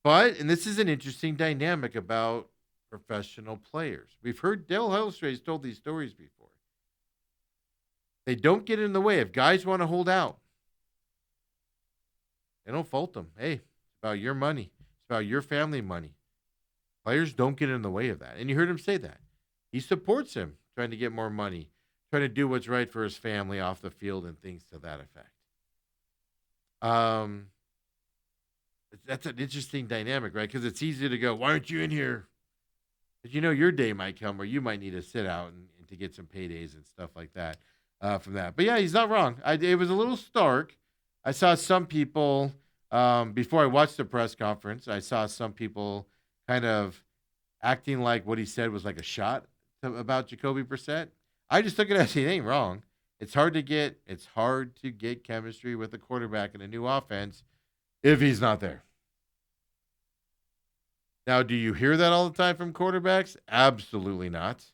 But, and this is an interesting dynamic about professional players. We've heard Dale Hellestrae told these stories before. They don't get in the way. If guys want to hold out, they don't fault them. Hey, it's about your money. It's about your family money. Players don't get in the way of that. And you heard him say that. He supports him trying to get more money, trying to do what's right for his family off the field and things to that effect. That's an interesting dynamic, right? Because it's easy to go, why aren't you in here? But your day might come where you might need to sit out and to get some paydays and stuff like that from that. But yeah, he's not wrong. It was a little stark. I saw some people, before I watched the press conference, I saw some people kind of acting like what he said was like a shot about Jacoby Brissett. I just took it as he ain't wrong. It's hard to get chemistry with a quarterback in a new offense if he's not there. Now, do you hear that all the time from quarterbacks? Absolutely not.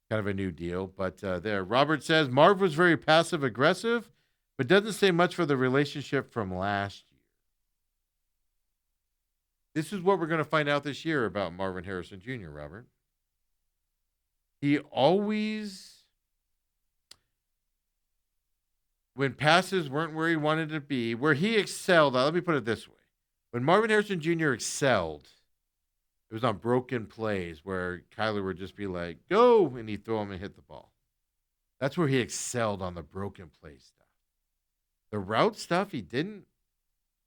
Kind of a new deal. But there, Robert says, Marv was very passive-aggressive, but doesn't say much for the relationship from last year. This is what we're going to find out this year about Marvin Harrison Jr., Robert. He always, when passes weren't where he wanted to be, where he excelled, let me put it this way. When Marvin Harrison Jr. excelled, it was on broken plays where Kyler would just be like, go, and he'd throw him and hit the ball. That's where he excelled on the broken play stuff. The route stuff, he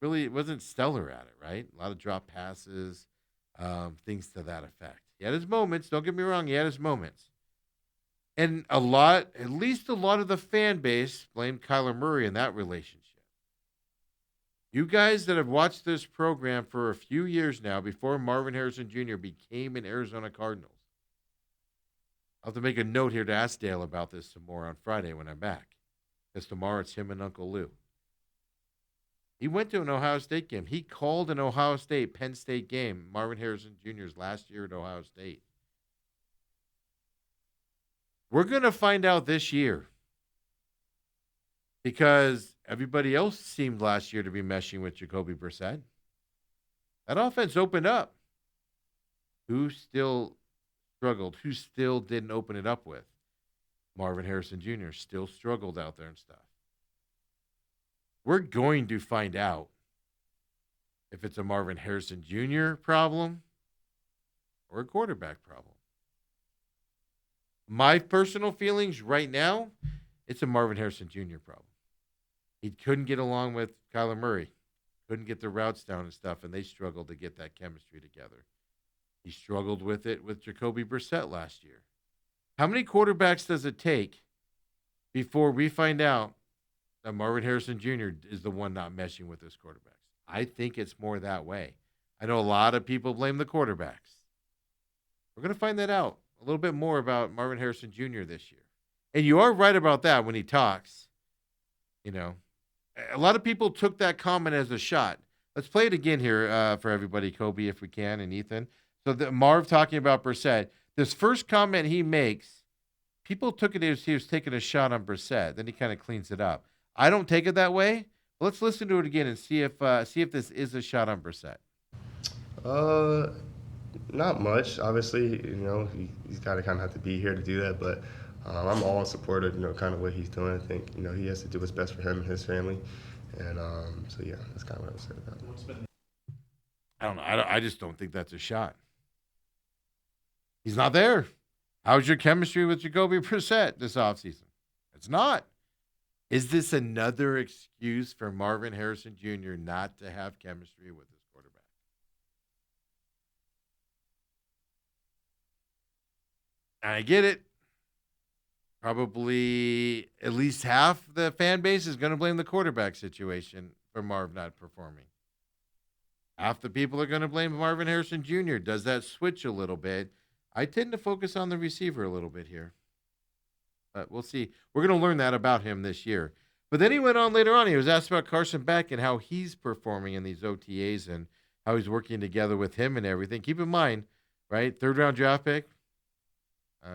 wasn't stellar at it, right? A lot of drop passes, things to that effect. He had his moments. Don't get me wrong. He had his moments. And at least a lot of the fan base blamed Kyler Murray in that relationship. You guys that have watched this program for a few years now, before Marvin Harrison Jr. became an Arizona Cardinals, I'll have to make a note here to ask Dale about this some more on Friday when I'm back. Because tomorrow it's him and Uncle Lou. He went to an Ohio State game. He called an Ohio State, Penn State game, Marvin Harrison Jr.'s last year at Ohio State. We're going to find out this year because everybody else seemed last year to be meshing with Jacoby Brissett. That offense opened up. Who still struggled? Who still didn't open it up with? Marvin Harrison Jr. still struggled out there and stuff. We're going to find out if it's a Marvin Harrison Jr. problem or a quarterback problem. My personal feelings right now, It's a Marvin Harrison Jr. problem. He couldn't get along with Kyler Murray, couldn't get the routes down and stuff, and they struggled to get that chemistry together. He struggled with it with Jacoby Brissett last year. How many quarterbacks does it take before we find out that Marvin Harrison Jr. is the one not meshing with his quarterbacks? I think it's more that way. I know a lot of people blame the quarterbacks. We're going to find that out a little bit more about Marvin Harrison Jr. this year. And you are right about that when he talks. You know, a lot of people took that comment as a shot. Let's play it again here for everybody, Kobe, if we can, and Ethan. So Marv talking about Brissett. This first comment he makes, people took it as he was taking a shot on Brissett. Then he kind of cleans it up. I don't take it that way. Let's listen to it again and see if this is a shot on Brissett. Not much. Obviously, he's got to kind of have to be here to do that. But I'm all in support of kind of what he's doing. I think he has to do what's best for him and his family. And so yeah, that's kind of what I would say about it. I don't know. I just don't think that's a shot. He's not there. How's your chemistry with Jacoby Brissett this offseason? It's not. Is this another excuse for Marvin Harrison Jr. not to have chemistry with his quarterback? I get it. Probably at least half the fan base is going to blame the quarterback situation for Marv not performing. Half the people are going to blame Marvin Harrison Jr. Does that switch a little bit? I tend to focus on the receiver a little bit here. But we'll see. We're going to learn that about him this year. But then he went on later on. He was asked about Carson Beck and how he's performing in these OTAs and how he's working together with him and everything. Keep in mind, right, third-round draft pick,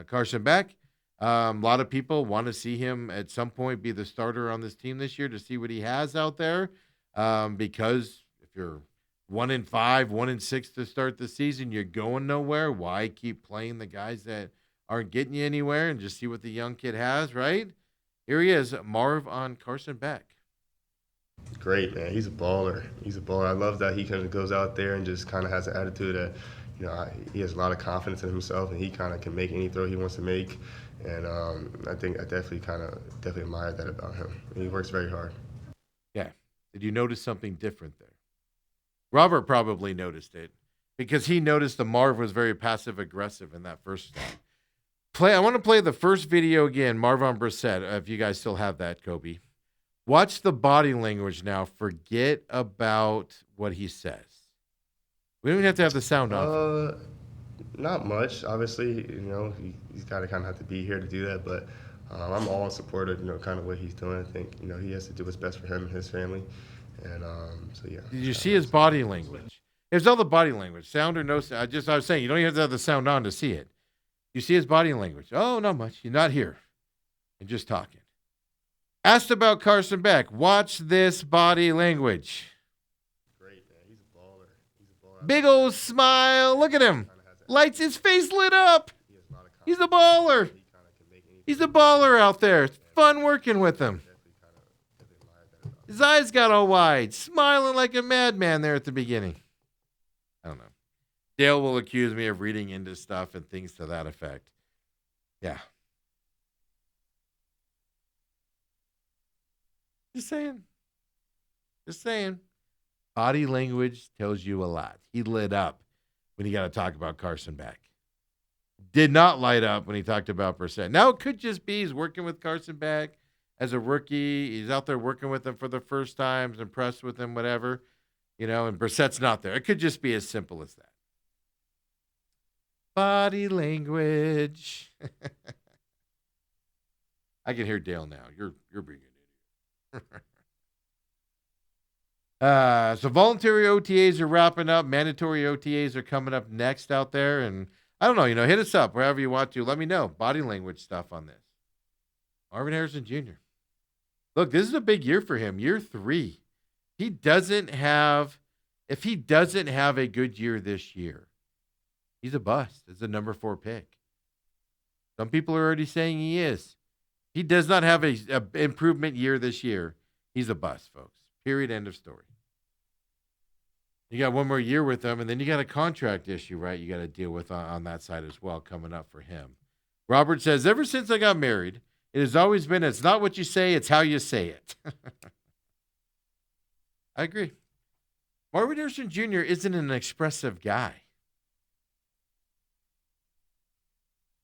Carson Beck. A lot of people want to see him at some point be the starter on this team this year to see what he has out there. Because if you're 1-5, 1-6 to start the season, you're going nowhere. Why keep playing the guys that aren't getting you anywhere and just see what the young kid has, right? Here he is, Marv on Carson Beck. Great, man. He's a baller. I love that he kind of goes out there and just kind of has an attitude that, he has a lot of confidence in himself and he kind of can make any throw he wants to make. And I think I definitely admire that about him. He works very hard. Yeah. Did you notice something different there? Robert probably noticed it because he noticed the Marv was very passive-aggressive in that first time. I want to play the first video again, Marv on Brissett, if you guys still have that, Kobe. Watch the body language now. Forget about what he says. We don't even have to have the sound on. Not much. Obviously, he's got to kind of have to be here to do that. But I'm all in support of, kind of what he's doing. I think, he has to do what's best for him and his family. And so, yeah. Did you see his body language? There's all the body language, sound or no sound. I was saying, you don't even have to have the sound on to see it. You see his body language. Oh, not much. You're not here. You're just talking. Asked about Carson Beck. Watch this body language. Great, man. He's a baller. Big old smile. Look at him. Lights his face lit up. He's a baller. He's a baller out there. It's fun working with him. His eyes got all wide, smiling like a madman there at the beginning. I don't know. Dale will accuse me of reading into stuff and things to that effect. Yeah. Just saying. Body language tells you a lot. He lit up when he got to talk about Carson Beck. Did not light up when he talked about Brissett. Now it could just be he's working with Carson Beck as a rookie. He's out there working with him for the first time, impressed with him, whatever. And Brissett's not there. It could just be as simple as that. Body language. I can hear Dale now. You're being an idiot. So voluntary OTAs are wrapping up. Mandatory OTAs are coming up next out there. And I don't know, hit us up wherever you want to. Let me know. Body language stuff on this. Marvin Harrison Jr. Look, this is a big year for him. Year 3. If he doesn't have a good year this year, he's a bust. It's a number 4 pick. Some people are already saying he is. He does not have a improvement year this year. He's a bust, folks. Period. End of story. You got one more year with him, and then you got a contract issue, right? You got to deal with on that side as well coming up for him. Robert says, ever since I got married, It has always been, it's not what you say, it's how you say it. I agree. Marvin Harrison Jr. isn't an expressive guy.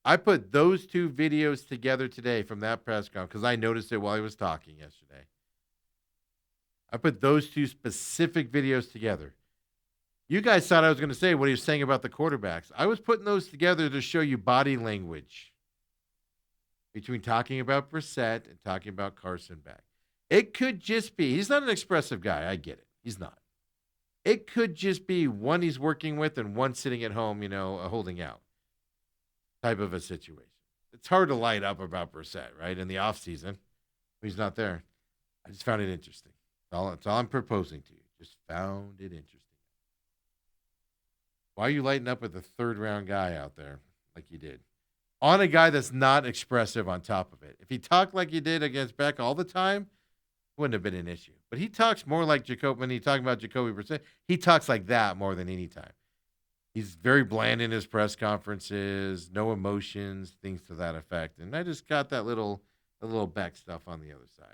I put those two videos together today from that press conference because I noticed it while he was talking yesterday. I put those two specific videos together. You guys thought I was going to say what he was saying about the quarterbacks. I was putting those together to show you body language between talking about Brissett and talking about Carson Beck. It could just be, he's not an expressive guy. I get it. He's not. It could just be one he's working with and one sitting at home, holding out type of a situation. It's hard to light up about Brissett, right? In the offseason, he's not there. I just found it interesting. That's all I'm proposing to you. Just found it interesting. Why are you lighting up with a third-round guy out there like you did? On a guy that's not expressive on top of it. If he talked like he did against Beck all the time, wouldn't have been an issue. But he talks more like Jacoby. When he's talking about Jacoby Brissett, he talks like that more than any time. He's very bland in his press conferences, no emotions, things to that effect. And I just got that little Beck stuff on the other side.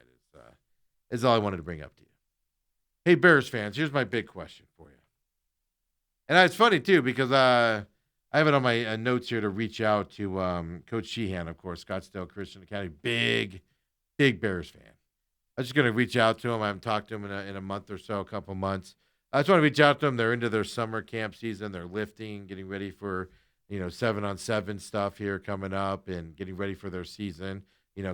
Is all I wanted to bring up to you. Hey, Bears fans, here's my big question for you. And it's funny, too, because I have it on my notes here to reach out to Coach Sheehan, of course, Scottsdale Christian Academy. Big Bears fan. I was just going to reach out to him. I haven't talked to him in a month or so, a couple months. I just want to reach out to them. They're into their summer camp season. They're lifting, getting ready for, 7-on-7 stuff here coming up and getting ready for their season,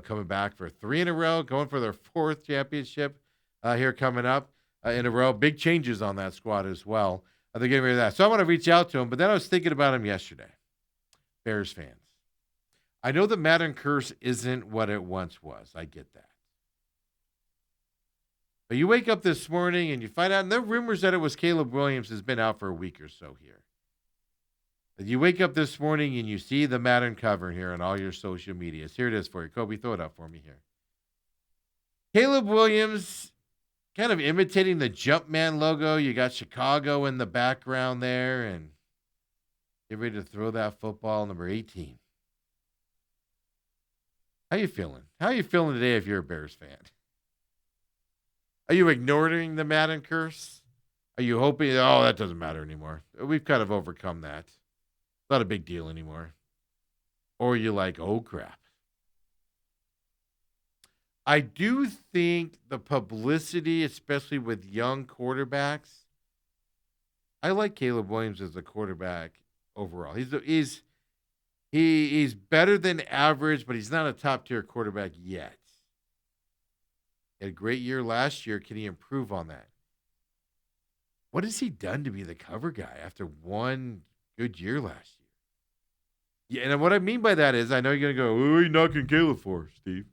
coming back for 3 in a row, going for their 4th championship here coming up in a row. Big changes on that squad as well. They're getting ready for that. So I want to reach out to them, but then I was thinking about him yesterday. Bears fans. I know the Madden curse isn't what it once was. I get that. But you wake up this morning and you find out, and there are rumors that it was Caleb Williams has been out for a week or so here. But you wake up this morning and you see the Madden cover here on all your social medias. Here it is for you. Kobe, throw it up for me here. Caleb Williams kind of imitating the Jumpman logo. You got Chicago in the background there, and get ready to throw that football, number 18. How you feeling? How are you feeling today if you're a Bears fan? Are you ignoring the Madden curse? Are you hoping, that doesn't matter anymore? We've kind of overcome that. Not a big deal anymore. Or are you like, oh, crap. I do think the publicity, especially with young quarterbacks, I like Caleb Williams as a quarterback overall. He's better than average, but he's not a top-tier quarterback yet. He had a great year last year. Can he improve on that? What has he done to be the cover guy after one good year last year? Yeah, and what I mean by that is, I know you're going to go, what are you knocking Caleb for, Steve?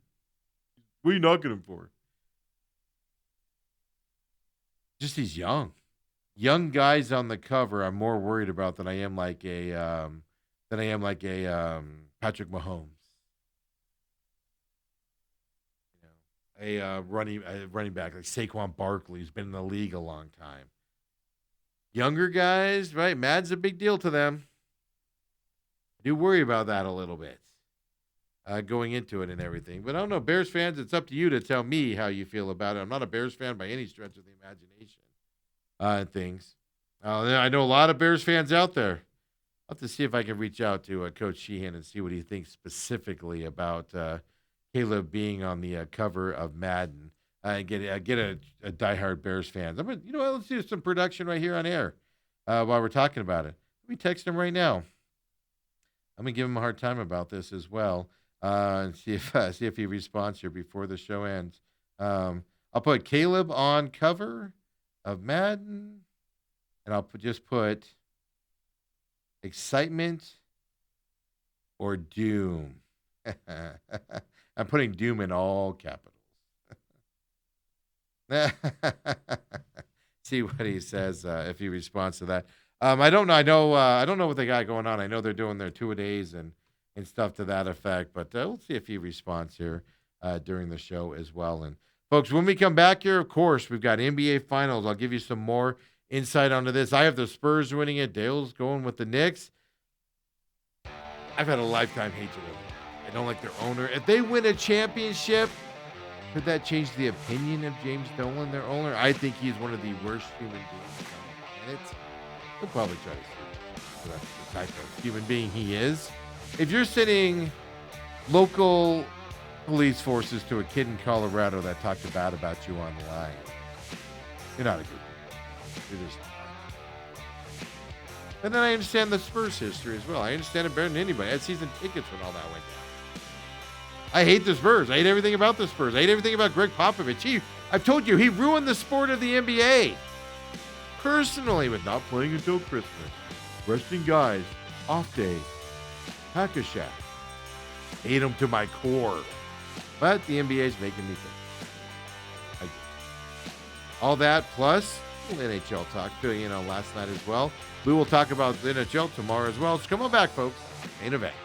What are you knocking him for? Just he's young. Young guys on the cover I'm more worried about than I am like a Patrick Mahomes. A running back like Saquon Barkley, who's been in the league a long time. Younger guys, right? Mad's a big deal to them. I do worry about that a little bit going into it and everything. But I don't know, Bears fans, it's up to you to tell me how you feel about it. I'm not a Bears fan by any stretch of the imagination and things. I know a lot of Bears fans out there. I'll have to see if I can reach out to Coach Sheehan and see what he thinks specifically about Caleb being on the cover of Madden and get a diehard Bears fans. Let's do some production right here on air while we're talking about it. Let me text him right now. I'm gonna give him a hard time about this as well and see if he responds here before the show ends. I'll put Caleb on cover of Madden, and I'll just put excitement or doom. I'm putting doom in all capitals. See what he says if he responds to that. I don't know. I don't know what they got going on. I know they're doing their 2-a-days and stuff to that effect. But we'll see if he responds here during the show as well. And folks, when we come back here, of course, we've got NBA Finals. I'll give you some more insight onto this. I have the Spurs winning it. Dale's going with the Knicks. I've had a lifetime hatred of them. I don't like their owner. If they win a championship, could that change the opinion of James Dolan, their owner? I think he's one of the worst human beings on the planet. He'll probably try to sue him. That's the type of human being he is. If you're sending local police forces to a kid in Colorado that talked bad about you online, you're not a good person. You're just not. And then I understand the Spurs history as well. I understand it better than anybody. I had season tickets when all that went down. I hate the Spurs. I hate everything about the Spurs. I hate everything about Greg Popovich. I've told you, he ruined the sport of the NBA. Personally, with not playing until Christmas, resting guys, off day, Hack-a-Shack. Hate him to my core. But the NBA is making me think. I do. All that plus NHL talk to last night as well. We will talk about the NHL tomorrow as well. So come on back, folks. Main event.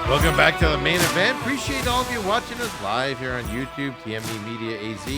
Welcome back to the main event. Appreciate all of you watching us live here on YouTube, TME Media AZ.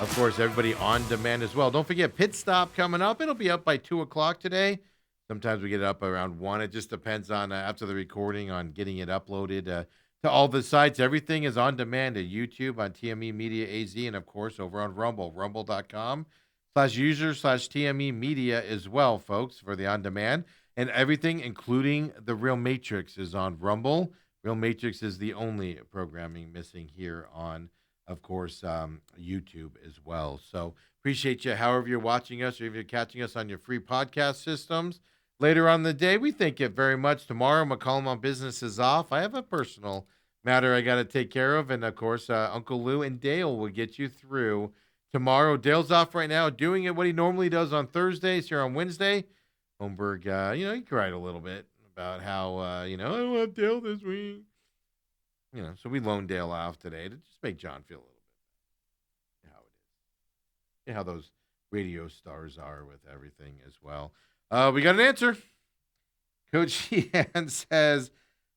Of course, everybody on demand as well. Don't forget, Pit Stop coming up. It'll be up by 2 o'clock today. Sometimes we get it up around 1. It just depends on, after the recording, on getting it uploaded to all the sites. Everything is on demand at YouTube, on TME Media AZ, and, of course, over on Rumble, rumble.com/user/TME Media as well, folks, for the on-demand. And everything, including the Real Matrix, is on Rumble. Real Matrix is the only programming missing here on, of course, YouTube as well. So appreciate you however you're watching us, or if you're catching us on your free podcast systems. Later on in the day, we thank you very much. Tomorrow, McCollum on Business is off. I have a personal matter I got to take care of. And, of course, Uncle Lou and Dale will get you through tomorrow. Dale's off right now doing it what he normally does on Thursdays here on Wednesday. Holmberg, he cried a little bit about how, I don't have Dale this week. So we loaned Dale off today to just make John feel a little bit how it is. How those radio stars are with everything as well. We got an answer. Coach Sheehan says,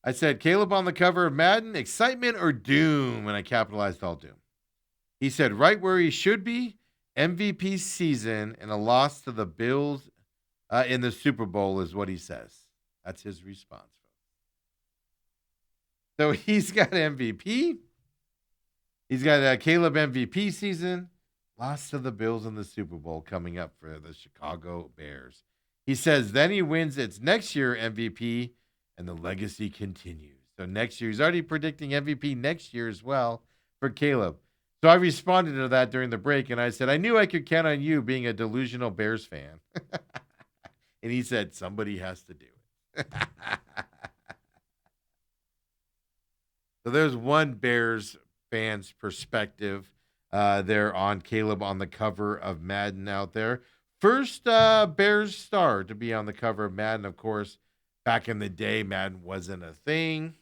I said, Caleb on the cover of Madden, excitement or doom? And I capitalized all doom. He said, right where he should be, MVP season and a loss to the Bills in the Super Bowl is what he says. That's his response. So he's got MVP. He's got a Caleb MVP season. Lost to the Bills in the Super Bowl coming up for the Chicago Bears. He says then he wins its next year MVP and the legacy continues. So next year, he's already predicting MVP next year as well for Caleb. So I responded to that during the break, and I said, I knew I could count on you being a delusional Bears fan. And he said, somebody has to do it. So there's one Bears fan's perspective there on Caleb on the cover of Madden out there. First Bears star to be on the cover of Madden. Of course, back in the day, Madden wasn't a thing.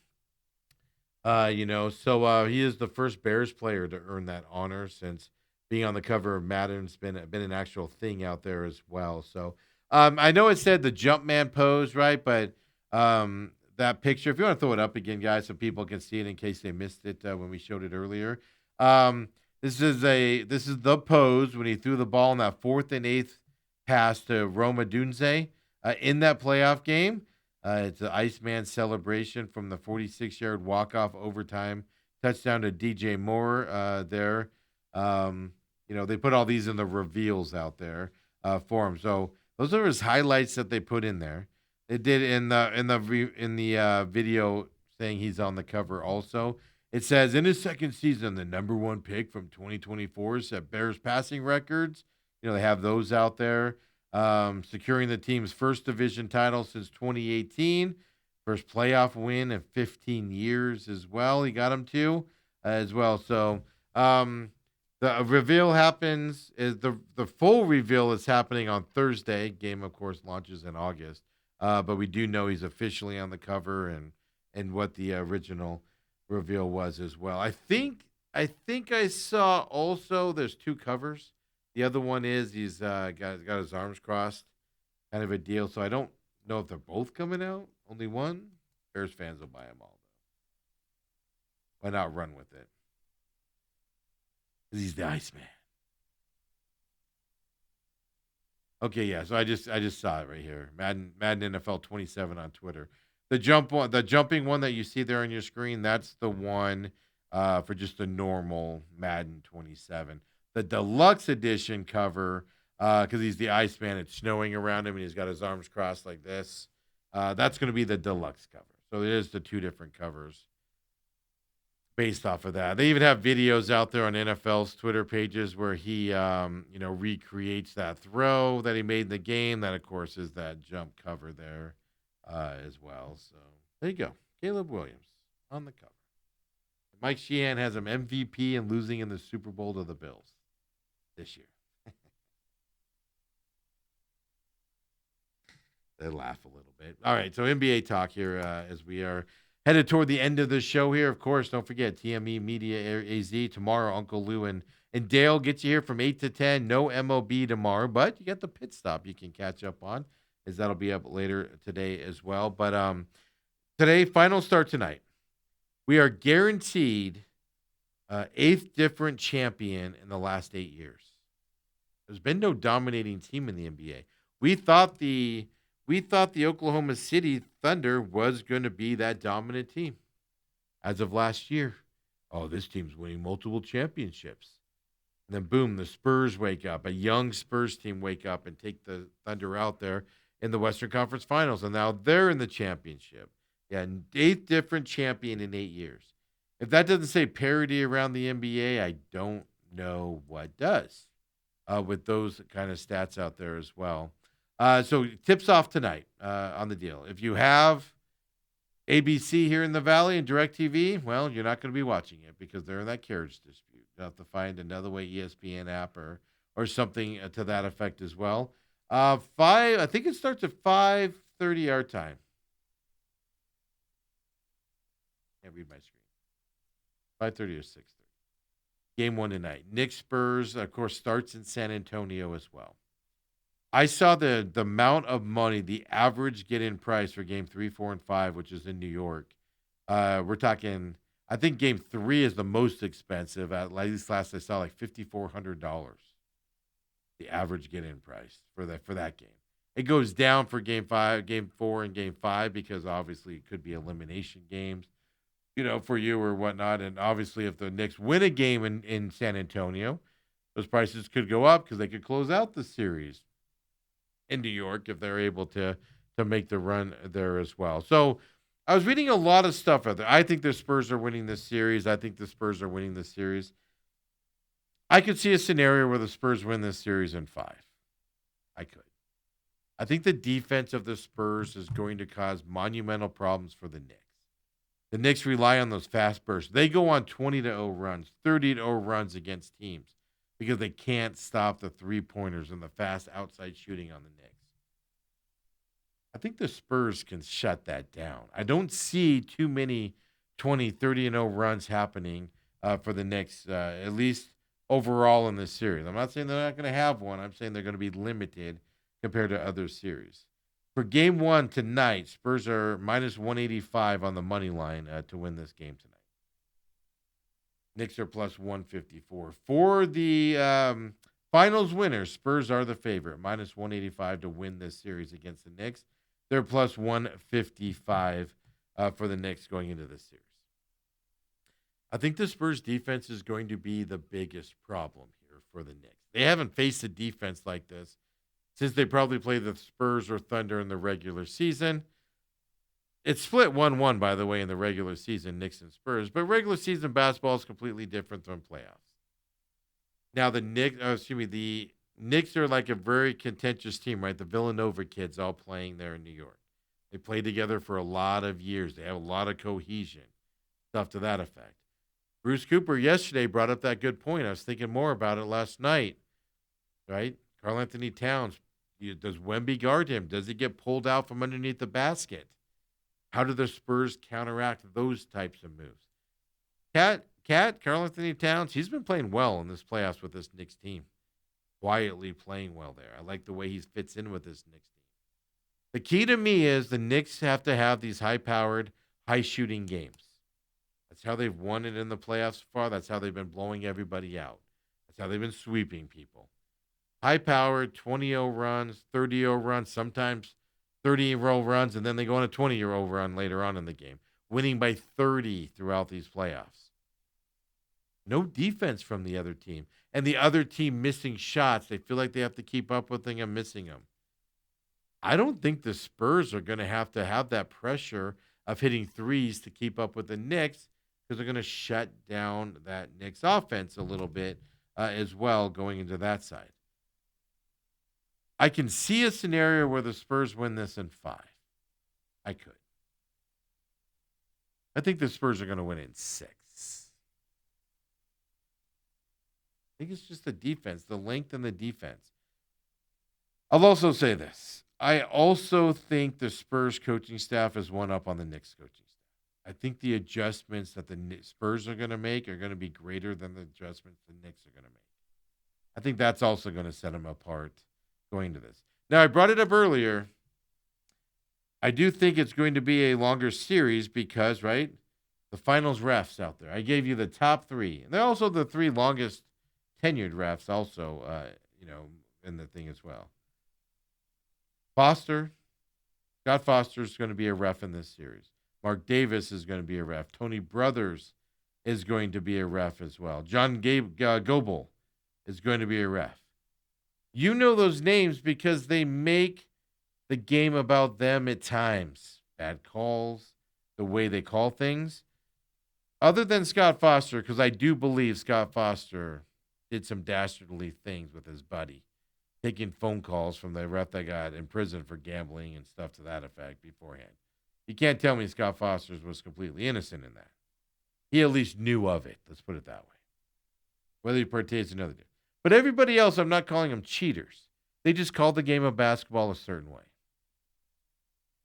So he is the first Bears player to earn that honor since being on the cover of Madden's been an actual thing out there as well. So I know it said the Jumpman pose, right? But that picture, if you want to throw it up again, guys, so people can see it in case they missed it when we showed it earlier. Um, this is the pose when he threw the ball in that 4th and 8th pass to Roma Dunze in that playoff game. It's the Iceman celebration from the 46-yard walk-off overtime touchdown to DJ Moore there. They put all these in the reveals out there for him. So those are his highlights that they put in there. They did in the video saying he's on the cover also. It says in his second season, the number one pick from 2024 set Bears passing records. They have those out there. Securing the team's first division title since 2018, first playoff win in 15 years as well. He got him to as well. So the reveal happens is the full reveal is happening on Thursday. Game, of course, launches in August. But we do know he's officially on the cover and what the original reveal was as well. I think I saw also there's 2 covers. The other one is he's got his arms crossed, kind of a deal. So I don't know if they're both coming out. Only one. Bears fans will buy them all. Why not run with it? Because he's the Iceman. Okay, yeah. So I just saw it right here. Madden NFL 27 on Twitter. The jumping one that you see there on your screen, that's the one for just a normal Madden 27. The deluxe edition cover, because he's the Iceman, it's snowing around him and he's got his arms crossed like this. That's going to be the deluxe cover. So it is the 2 different covers based off of that. They even have videos out there on NFL's Twitter pages where he, recreates that throw that he made in the game. That, of course, is that jump cover there as well. So there you go. Caleb Williams on the cover. Mike Sheehan has him MVP and losing in the Super Bowl to the Bills this year. They laugh a little bit. All right, so NBA talk here as we are headed toward the end of the show here. Of course, don't forget TME Media AZ tomorrow. Uncle Lou and Dale get you here from 8 to 10. No MLB tomorrow, but you got the pit stop you can catch up on, as that'll be up later today as well. But today, final start tonight. We are guaranteed 8th different champion in the last 8 years. There's been no dominating team in the NBA. We thought the Oklahoma City Thunder was going to be that dominant team as of last year. Oh, this team's winning multiple championships. And then, boom, the Spurs wake up. A young Spurs team wake up and take the Thunder out there in the Western Conference Finals. And now they're in the championship. Yeah, 8th different champion in 8 years. If that doesn't say parity around the NBA, I don't know what does with those kind of stats out there as well. So tips off tonight on the deal. If you have ABC here in the Valley and DirecTV, well, you're not going to be watching it because they're in that carriage dispute. You'll have to find another way ESPN app or something to that effect as well. I think it starts at 5:30 our time. Can't read my screen. 5:30 or 6:30. Game 1 tonight. Knicks Spurs, of course, starts in San Antonio as well. I saw the amount of money, the average get-in price for Game 3, 4, and 5, which is in New York. We're talking, I think Game 3 is the most expensive. At least last I saw, like $5,400. The average get-in price for that game. It goes down for Game 5, Game 4, and Game 5 because obviously it could be elimination games, for you or whatnot. And obviously if the Knicks win a game in San Antonio, those prices could go up because they could close out the series in New York if they're able to make the run there as well. So I was reading a lot of stuff out there. I think the Spurs are winning this series. I could see a scenario where the Spurs win this series in 5. I could. I think the defense of the Spurs is going to cause monumental problems for the Knicks. The Knicks rely on those fast bursts. They go on 20-0 runs, 30-0 runs against teams because they can't stop the three-pointers and the fast outside shooting on the Knicks. I think the Spurs can shut that down. I don't see too many 20, 30-0 runs happening for the Knicks, at least overall in this series. I'm not saying they're not going to have one. I'm saying they're going to be limited compared to other series. For game one tonight, Spurs are minus 185 on the money line to win this game tonight. Knicks are plus 154. For the finals winners, Spurs are the favorite, minus 185 to win this series against the Knicks. They're plus 155 for the Knicks going into this series. I think the Spurs defense is going to be the biggest problem here for the Knicks. They haven't faced a defense like this since they probably played the Spurs or Thunder in the regular season. It's split 1-1, by the way, in the regular season, Knicks and Spurs. But regular season basketball is completely different from playoffs. Now, the Knicks are like a very contentious team, right? The Villanova kids all playing there in New York. They played together for a lot of years. They have a lot of cohesion, stuff to that effect. Bruce Cooper yesterday brought up that good point. I was thinking more about it last night, right? Karl Anthony Towns, does Wemby guard him? Does he get pulled out from underneath the basket? How do the Spurs counteract those types of moves? Karl Anthony Towns, he's been playing well in this playoffs with this Knicks team. Quietly playing well there. I like the way he fits in with this Knicks team. The key to me is the Knicks have to have these high-powered, high-shooting games. That's how they've won it in the playoffs so far. That's how they've been blowing everybody out. That's how they've been sweeping people. High-powered, 20-0 runs, 30-0 runs, sometimes 30-0 runs, and then they go on a 20-0 run later on in the game, winning by 30 throughout these playoffs. No defense from the other team. And the other team missing shots. They feel like they have to keep up with them and missing them. I don't think the Spurs are going to have that pressure of hitting threes to keep up with the Knicks because they're going to shut down that Knicks offense a little bit as well going into that side. I can see a scenario where the Spurs win this in 5. I could. I think the Spurs are going to win in 6. I think it's just the defense, the length and the defense. I'll also say this. I also think the Spurs coaching staff is one up on the Knicks coaching staff. I think the adjustments that the Spurs are going to make are going to be greater than the adjustments the Knicks are going to make. I think that's also going to set them apart going to this. Now, I brought it up earlier. I do think it's going to be a longer series because, right, the finals refs out there. I gave you the top 3. And they're also the 3 longest tenured refs also, in the thing as well. Scott Foster is going to be a ref in this series. Mark Davis is going to be a ref. Tony Brothers is going to be a ref as well. John Goebel is going to be a ref. You know those names because they make the game about them at times. Bad calls, the way they call things. Other than Scott Foster, because I do believe Scott Foster did some dastardly things with his buddy, taking phone calls from the ref that got in prison for gambling and stuff to that effect beforehand. You can't tell me Scott Foster was completely innocent in that. He at least knew of it. Let's put it that way. Whether he partakes, another day. But everybody else, I'm not calling them cheaters. They just call the game of basketball a certain way.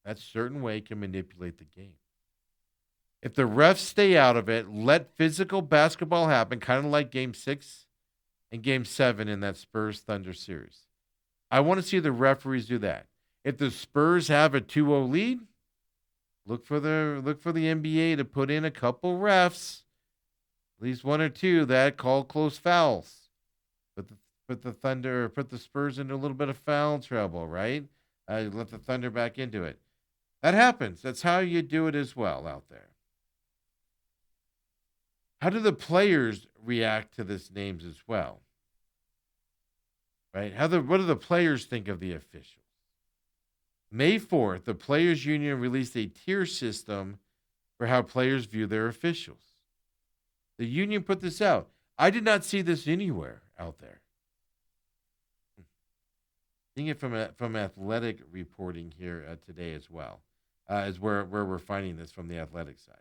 That certain way can manipulate the game. If the refs stay out of it, let physical basketball happen, kind of like Game 6 and Game 7 in that Spurs-Thunder series. I want to see the referees do that. If the Spurs have a 2-0 lead, look for the NBA to put in a couple refs, at least 1 or 2 that call close fouls. Put the Spurs into a little bit of foul trouble, right? Let the Thunder back into it. That happens. That's how you do it as well out there. How do the players react to these names as well? Right? What do the players think of the officials? May 4th, the Players Union released a tier system for how players view their officials. The union put this out. I did not see this anywhere out there. Seeing it from athletic reporting here today as well, is where we're finding this from the athletic side.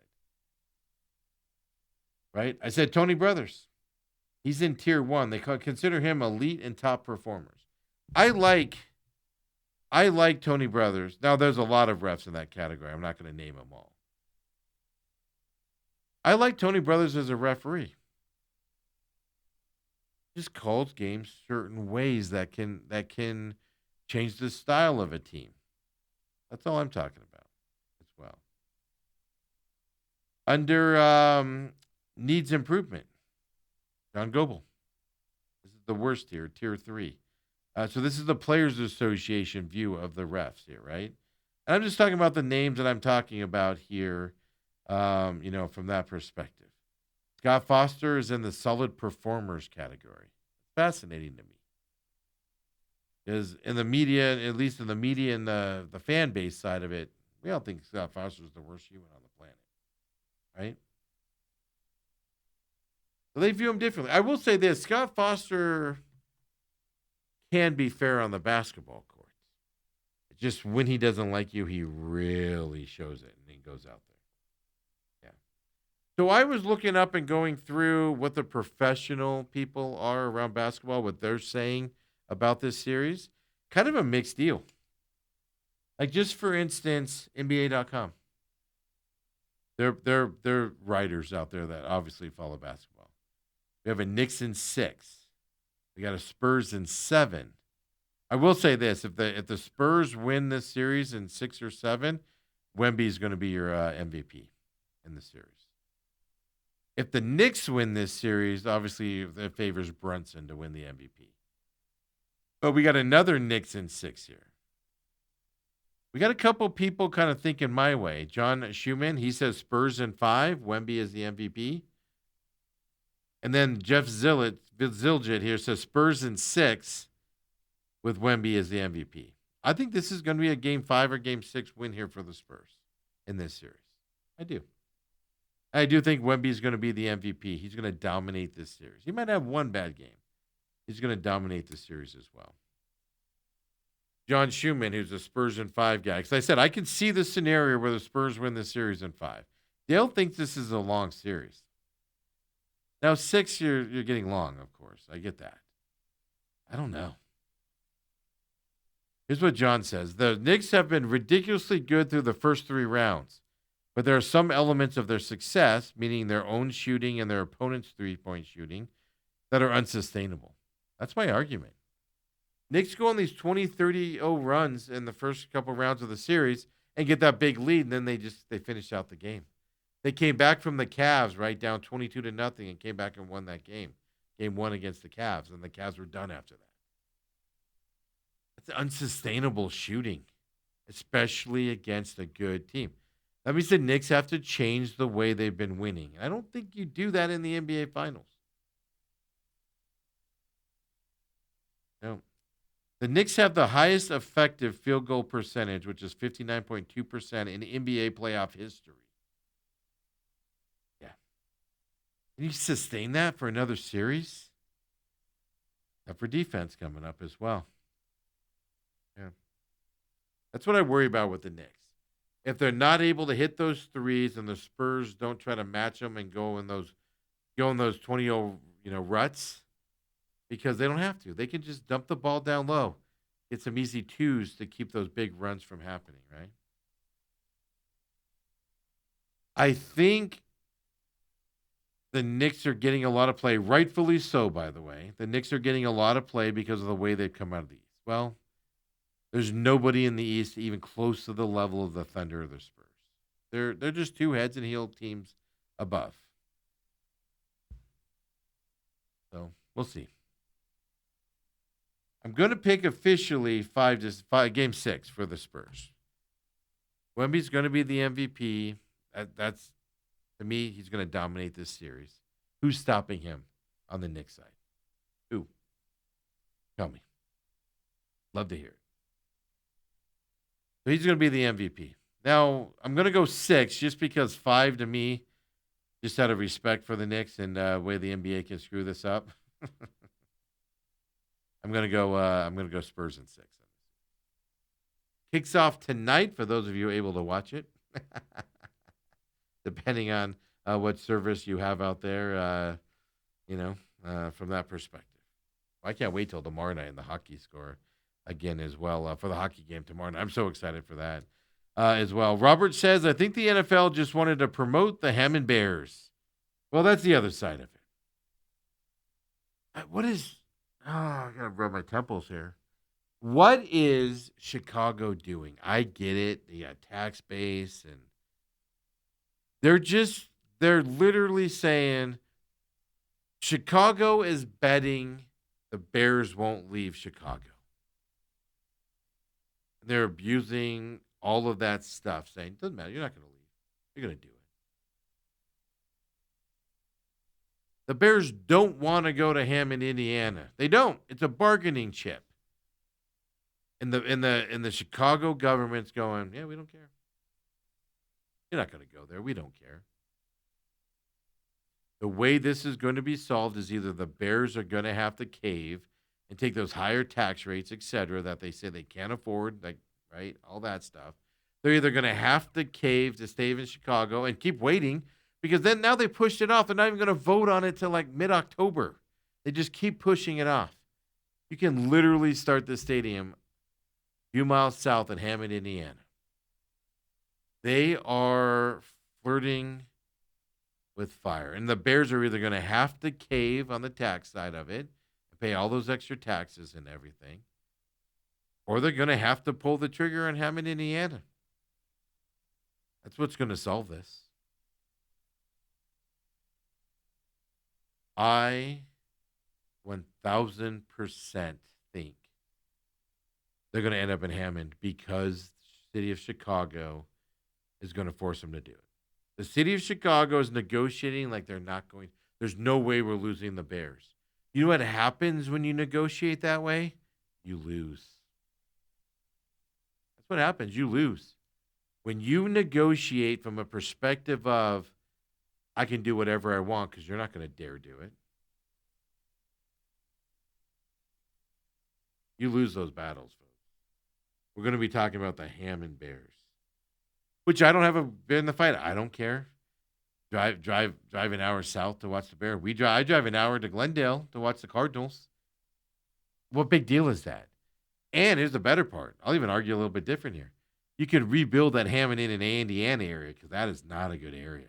Right? I said Tony Brothers. He's in tier 1. They consider him elite and top performers. I like Tony Brothers. Now, there's a lot of refs in that category. I'm not going to name them all. I like Tony Brothers as a referee. Just calls games certain ways that can change the style of a team. That's all I'm talking about as well. Under needs improvement, John Goebel. This is the worst tier 3. So this is the Players Association view of the refs here, right? And I'm just talking about the names that I'm talking about here, from that perspective. Scott Foster is in the solid performers category. Fascinating to me. Because in the media, at least in the media and the fan base side of it, we all think Scott Foster is the worst human on the planet, right? So they view him differently. I will say this, Scott Foster can be fair on the basketball court. Just when he doesn't like you, he really shows it and he goes out there. Yeah. So I was looking up and going through what the professional people are around basketball, what they're saying about this series. Kind of a mixed deal. Like just for instance, NBA.com. They're writers out there that obviously follow basketball. We have a Knicks in 6. We got a Spurs in 7. I will say this: if the Spurs win this series in 6 or 7, Wemby is going to be your MVP in the series. If the Knicks win this series, obviously it favors Brunson to win the MVP. But we got another Knicks in 6 here. We got a couple people kind of thinking my way. John Schumann, he says Spurs in 5, Wemby is the MVP. And then Jeff Zilgit here says Spurs in 6 with Wemby as the MVP. I think this is going to be a Game 5 or Game 6 win here for the Spurs in this series. I do. I do think Wemby is going to be the MVP. He's going to dominate this series. He might have one bad game. He's going to dominate the series as well. John Schumann, who's a Spurs in 5 guy. Because I said I can see the scenario where the Spurs win the series in 5. Dale thinks this is a long series. Now 6, you're getting long, of course. I get that. I don't know. Here's what John says. The Knicks have been ridiculously good through the first 3 rounds, but there are some elements of their success, meaning their own shooting and their opponent's three-point shooting, that are unsustainable. That's my argument. Knicks go on these 20-30-0 runs in the first couple rounds of the series and get that big lead, and then they finish out the game. They came back from the Cavs, right, down 22-0, and came back and won that game. Game 1 against the Cavs, and the Cavs were done after that. That's unsustainable shooting, especially against a good team. That means the Knicks have to change the way they've been winning. I don't think you do that in the NBA Finals. No. The Knicks have the highest effective field goal percentage, which is 59.2% in NBA playoff history. Yeah. Can you sustain that for another series? Except for defense coming up as well. Yeah. That's what I worry about with the Knicks. If they're not able to hit those threes and the Spurs don't try to match them and go in those 20-0 ruts, because they don't have to. They can just dump the ball down low, get some easy 2s to keep those big runs from happening, right? I think the Knicks are getting a lot of play, rightfully so, by the way. The Knicks are getting a lot of play because of the way they've come out of the East. Well, there's nobody in the East even close to the level of the Thunder or the Spurs. They're just 2 heads and heel teams above. So we'll see. I'm going to pick officially 5 Game 6 for the Spurs. Wemby's going to be the MVP. That's to me, he's going to dominate this series. Who's stopping him on the Knicks side? Who? Tell me. Love to hear it. So he's going to be the MVP. Now, I'm going to go 6 just because 5 to me, just out of respect for the Knicks and the way the NBA can screw this up. I'm gonna go Spurs in 6. Kicks off tonight for those of you able to watch it, depending on what service you have out there. From that perspective, I can't wait till tomorrow night and the hockey score again as well for the hockey game tomorrow night. I'm so excited for that as well. Robert says, I think the NFL just wanted to promote the Hammond Bears. Well, that's the other side of it. What is? Oh, I gotta rub my temples here. What is Chicago doing? I get it. They got tax base and they're literally saying Chicago is betting the Bears won't leave Chicago. They're abusing all of that stuff, saying, doesn't matter, you're not going to leave. You're going to do it. The Bears don't want to go to Hammond, Indiana. They don't. It's a bargaining chip. And the Chicago government's going, yeah, we don't care. You're not going to go there. We don't care. The way this is going to be solved is either the Bears are going to have to cave and take those higher tax rates, et cetera, that they say they can't afford, like, right, all that stuff. They're either going to have to cave to stay in Chicago and keep waiting because then now they pushed it off. They're not even going to vote on it till like mid-October. They just keep pushing it off. You can literally start the stadium a few miles south of Hammond, Indiana. They are flirting with fire. And the Bears are either going to have to cave on the tax side of it and pay all those extra taxes and everything, or they're going to have to pull the trigger on Hammond, Indiana. That's what's going to solve this. I 1,000% think they're going to end up in Hammond because the city of Chicago is going to force them to do it. The city of Chicago is negotiating like they're not going. There's no way we're losing the Bears. You know what happens when you negotiate that way? You lose. That's what happens. You lose. When you negotiate from a perspective of, I can do whatever I want because you're not going to dare do it. You lose those battles, folks. We're going to be talking about the Hammond Bears, which I don't have a bit in the fight. I don't care. Drive an hour south to watch the Bears. I drive an hour to Glendale to watch the Cardinals. What big deal is that? And here's the better part. I'll even argue a little bit different here. You could rebuild that Hammond and Indiana area because that is not a good area.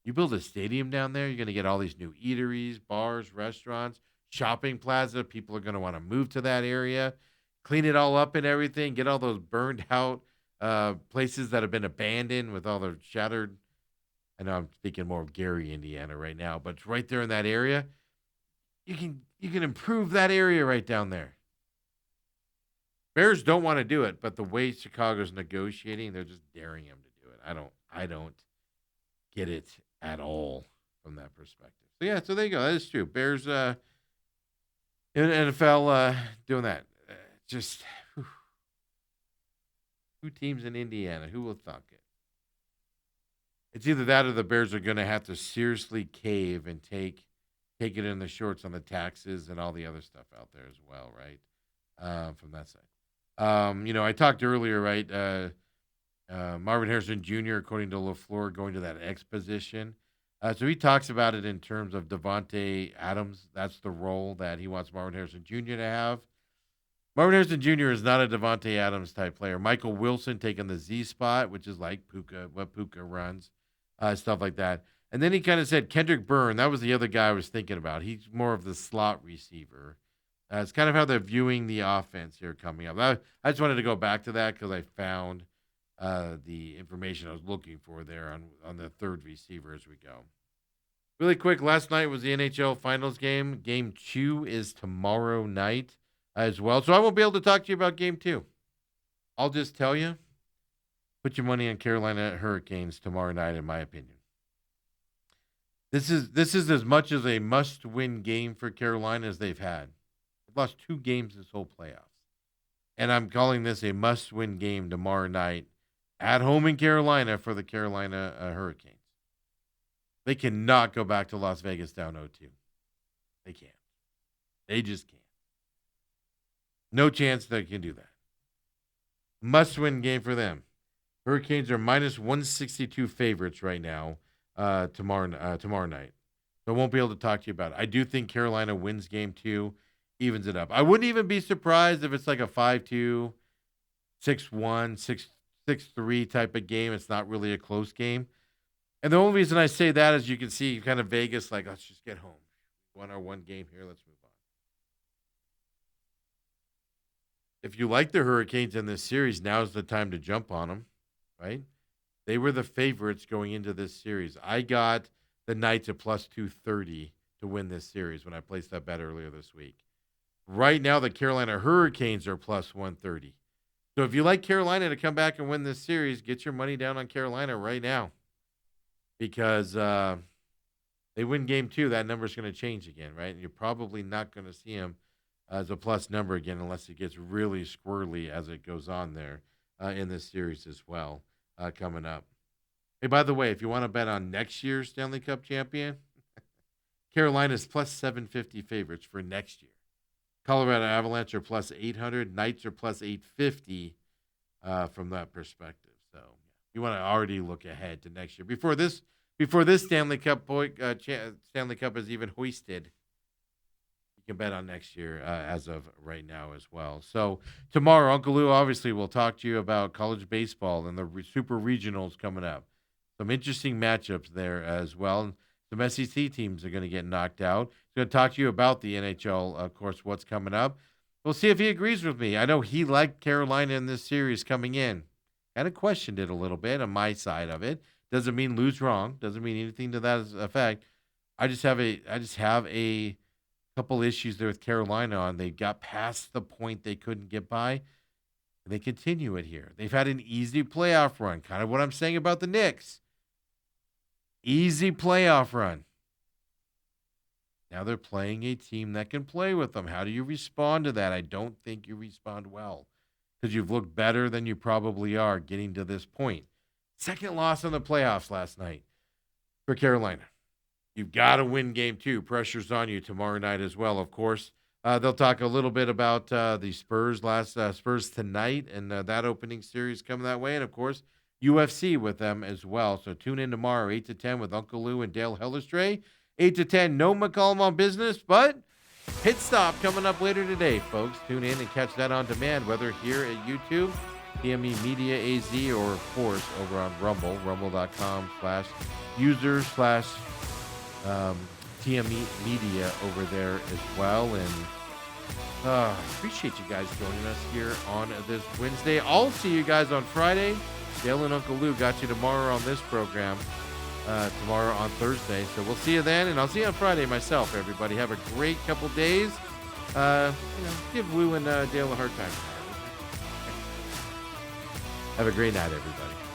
You build a stadium down there, you're going to get all these new eateries, bars, restaurants, shopping plaza. People are going to want to move to that area, clean it all up and everything, get all those burned out places that have been abandoned with all the shattered. I know I'm speaking more of Gary, Indiana right now, but it's right there in that area. You can improve that area right down there. Bears don't want to do it, but the way Chicago's negotiating, they're just daring them to do it. I don't get it at all from that perspective. So yeah, so there you go. That is true. Bears in NFL doing that. Just whew. 2 teams in Indiana. Who will thunk it? It's either that or the Bears are going to have to seriously cave and take it in the shorts on the taxes and all the other stuff out there as well, right? From that side. I talked earlier, right? Marvin Harrison Jr., according to LaFleur, going to that X position. So he talks about it in terms of Devontae Adams. That's the role that he wants Marvin Harrison Jr. to have. Marvin Harrison Jr. is not a Devontae Adams type player. Michael Wilson taking the Z spot, which is like what Puka runs, stuff like that. And then he kind of said Kendrick Byrne. That was the other guy I was thinking about. He's more of the slot receiver. It's kind of how they're viewing the offense here coming up. I just wanted to go back to that because I found the information I was looking for there on the third receiver as we go. Really quick, last night was the NHL Finals game. Game 2 is tomorrow night as well. So I won't be able to talk to you about Game 2. I'll just tell you, put your money on Carolina Hurricanes tomorrow night, in my opinion. This is as much as a must-win game for Carolina as they've had. They've lost 2 games this whole playoffs. And I'm calling this a must-win game tomorrow night at home in Carolina for the Carolina Hurricanes. They cannot go back to Las Vegas down 0-2. They can't. They just can't. No chance they can do that. Must-win game for them. Hurricanes are minus 162 favorites right now tomorrow night. So I won't be able to talk to you about it. I do think Carolina wins game 2, evens it up. I wouldn't even be surprised if it's like a 5-2, 6-1, 6-3 type of game. It's not really a close game. And the only reason I say that is you can see kind of Vegas, like, let's just get home. We won our one game here. Let's move on. if you like the Hurricanes in this series, now's the time to jump on them, right? They were the favorites going into this series. I got the Knights at plus 230 to win this series when I placed that bet earlier this week. Right now, the Carolina Hurricanes are plus 130. So if you like Carolina to come back and win this series, get your money down on Carolina right now. Because they win game 2, that number's going to change again, right? And you're probably not going to see them as a plus number again unless it gets really squirrely as it goes on there in this series as well coming up. Hey, by the way, if you want to bet on next year's Stanley Cup champion, Carolina's plus 750 favorites for next year. Colorado Avalanche are plus 800. Knights are plus 850 from that perspective. So you want to already look ahead to next year. Before this Stanley Cup Stanley Cup is even hoisted, you can bet on next year as of right now as well. So tomorrow, Uncle Lou obviously will talk to you about college baseball and the super regionals coming up. Some interesting matchups there as well. Some SEC teams are going to get knocked out. He's going to talk to you about the NHL, of course, what's coming up. We'll see if he agrees with me. I know he liked Carolina in this series coming in. Kind of questioned it a little bit on my side of it. Doesn't mean lose wrong. Doesn't mean anything to that effect. I just have a couple issues there with Carolina on. They got past the point they couldn't get by, and they continue it here. They've had an easy playoff run. Kind of what I'm saying about the Knicks. Easy playoff run. Now they're playing a team that can play with them. How do you respond to that? I don't think you respond well because you've looked better than you probably are getting to this point. Second loss in the playoffs last night for Carolina. You've got to win game 2. Pressure's on you tomorrow night as well, of course. They'll talk a little bit about the Spurs Spurs tonight and that opening series coming that way. And, of course, UFC with them as well. So tune in tomorrow, 8 to 10 with Uncle Lou and Dale Hellestrae. 8 to 10, no McCollum on business, but pit stop coming up later today, folks. Tune in and catch that on demand, whether here at YouTube, TME Media AZ, or, of course, over on Rumble, rumble.com/user/TME Media over there as well. And appreciate you guys joining us here on this Wednesday. I'll see you guys on Friday. Dale and Uncle Lou got you tomorrow on this program, tomorrow on Thursday. So we'll see you then, and I'll see you on Friday myself, everybody. Have a great couple days. Give Lou and Dale a hard time. Have a great night, everybody.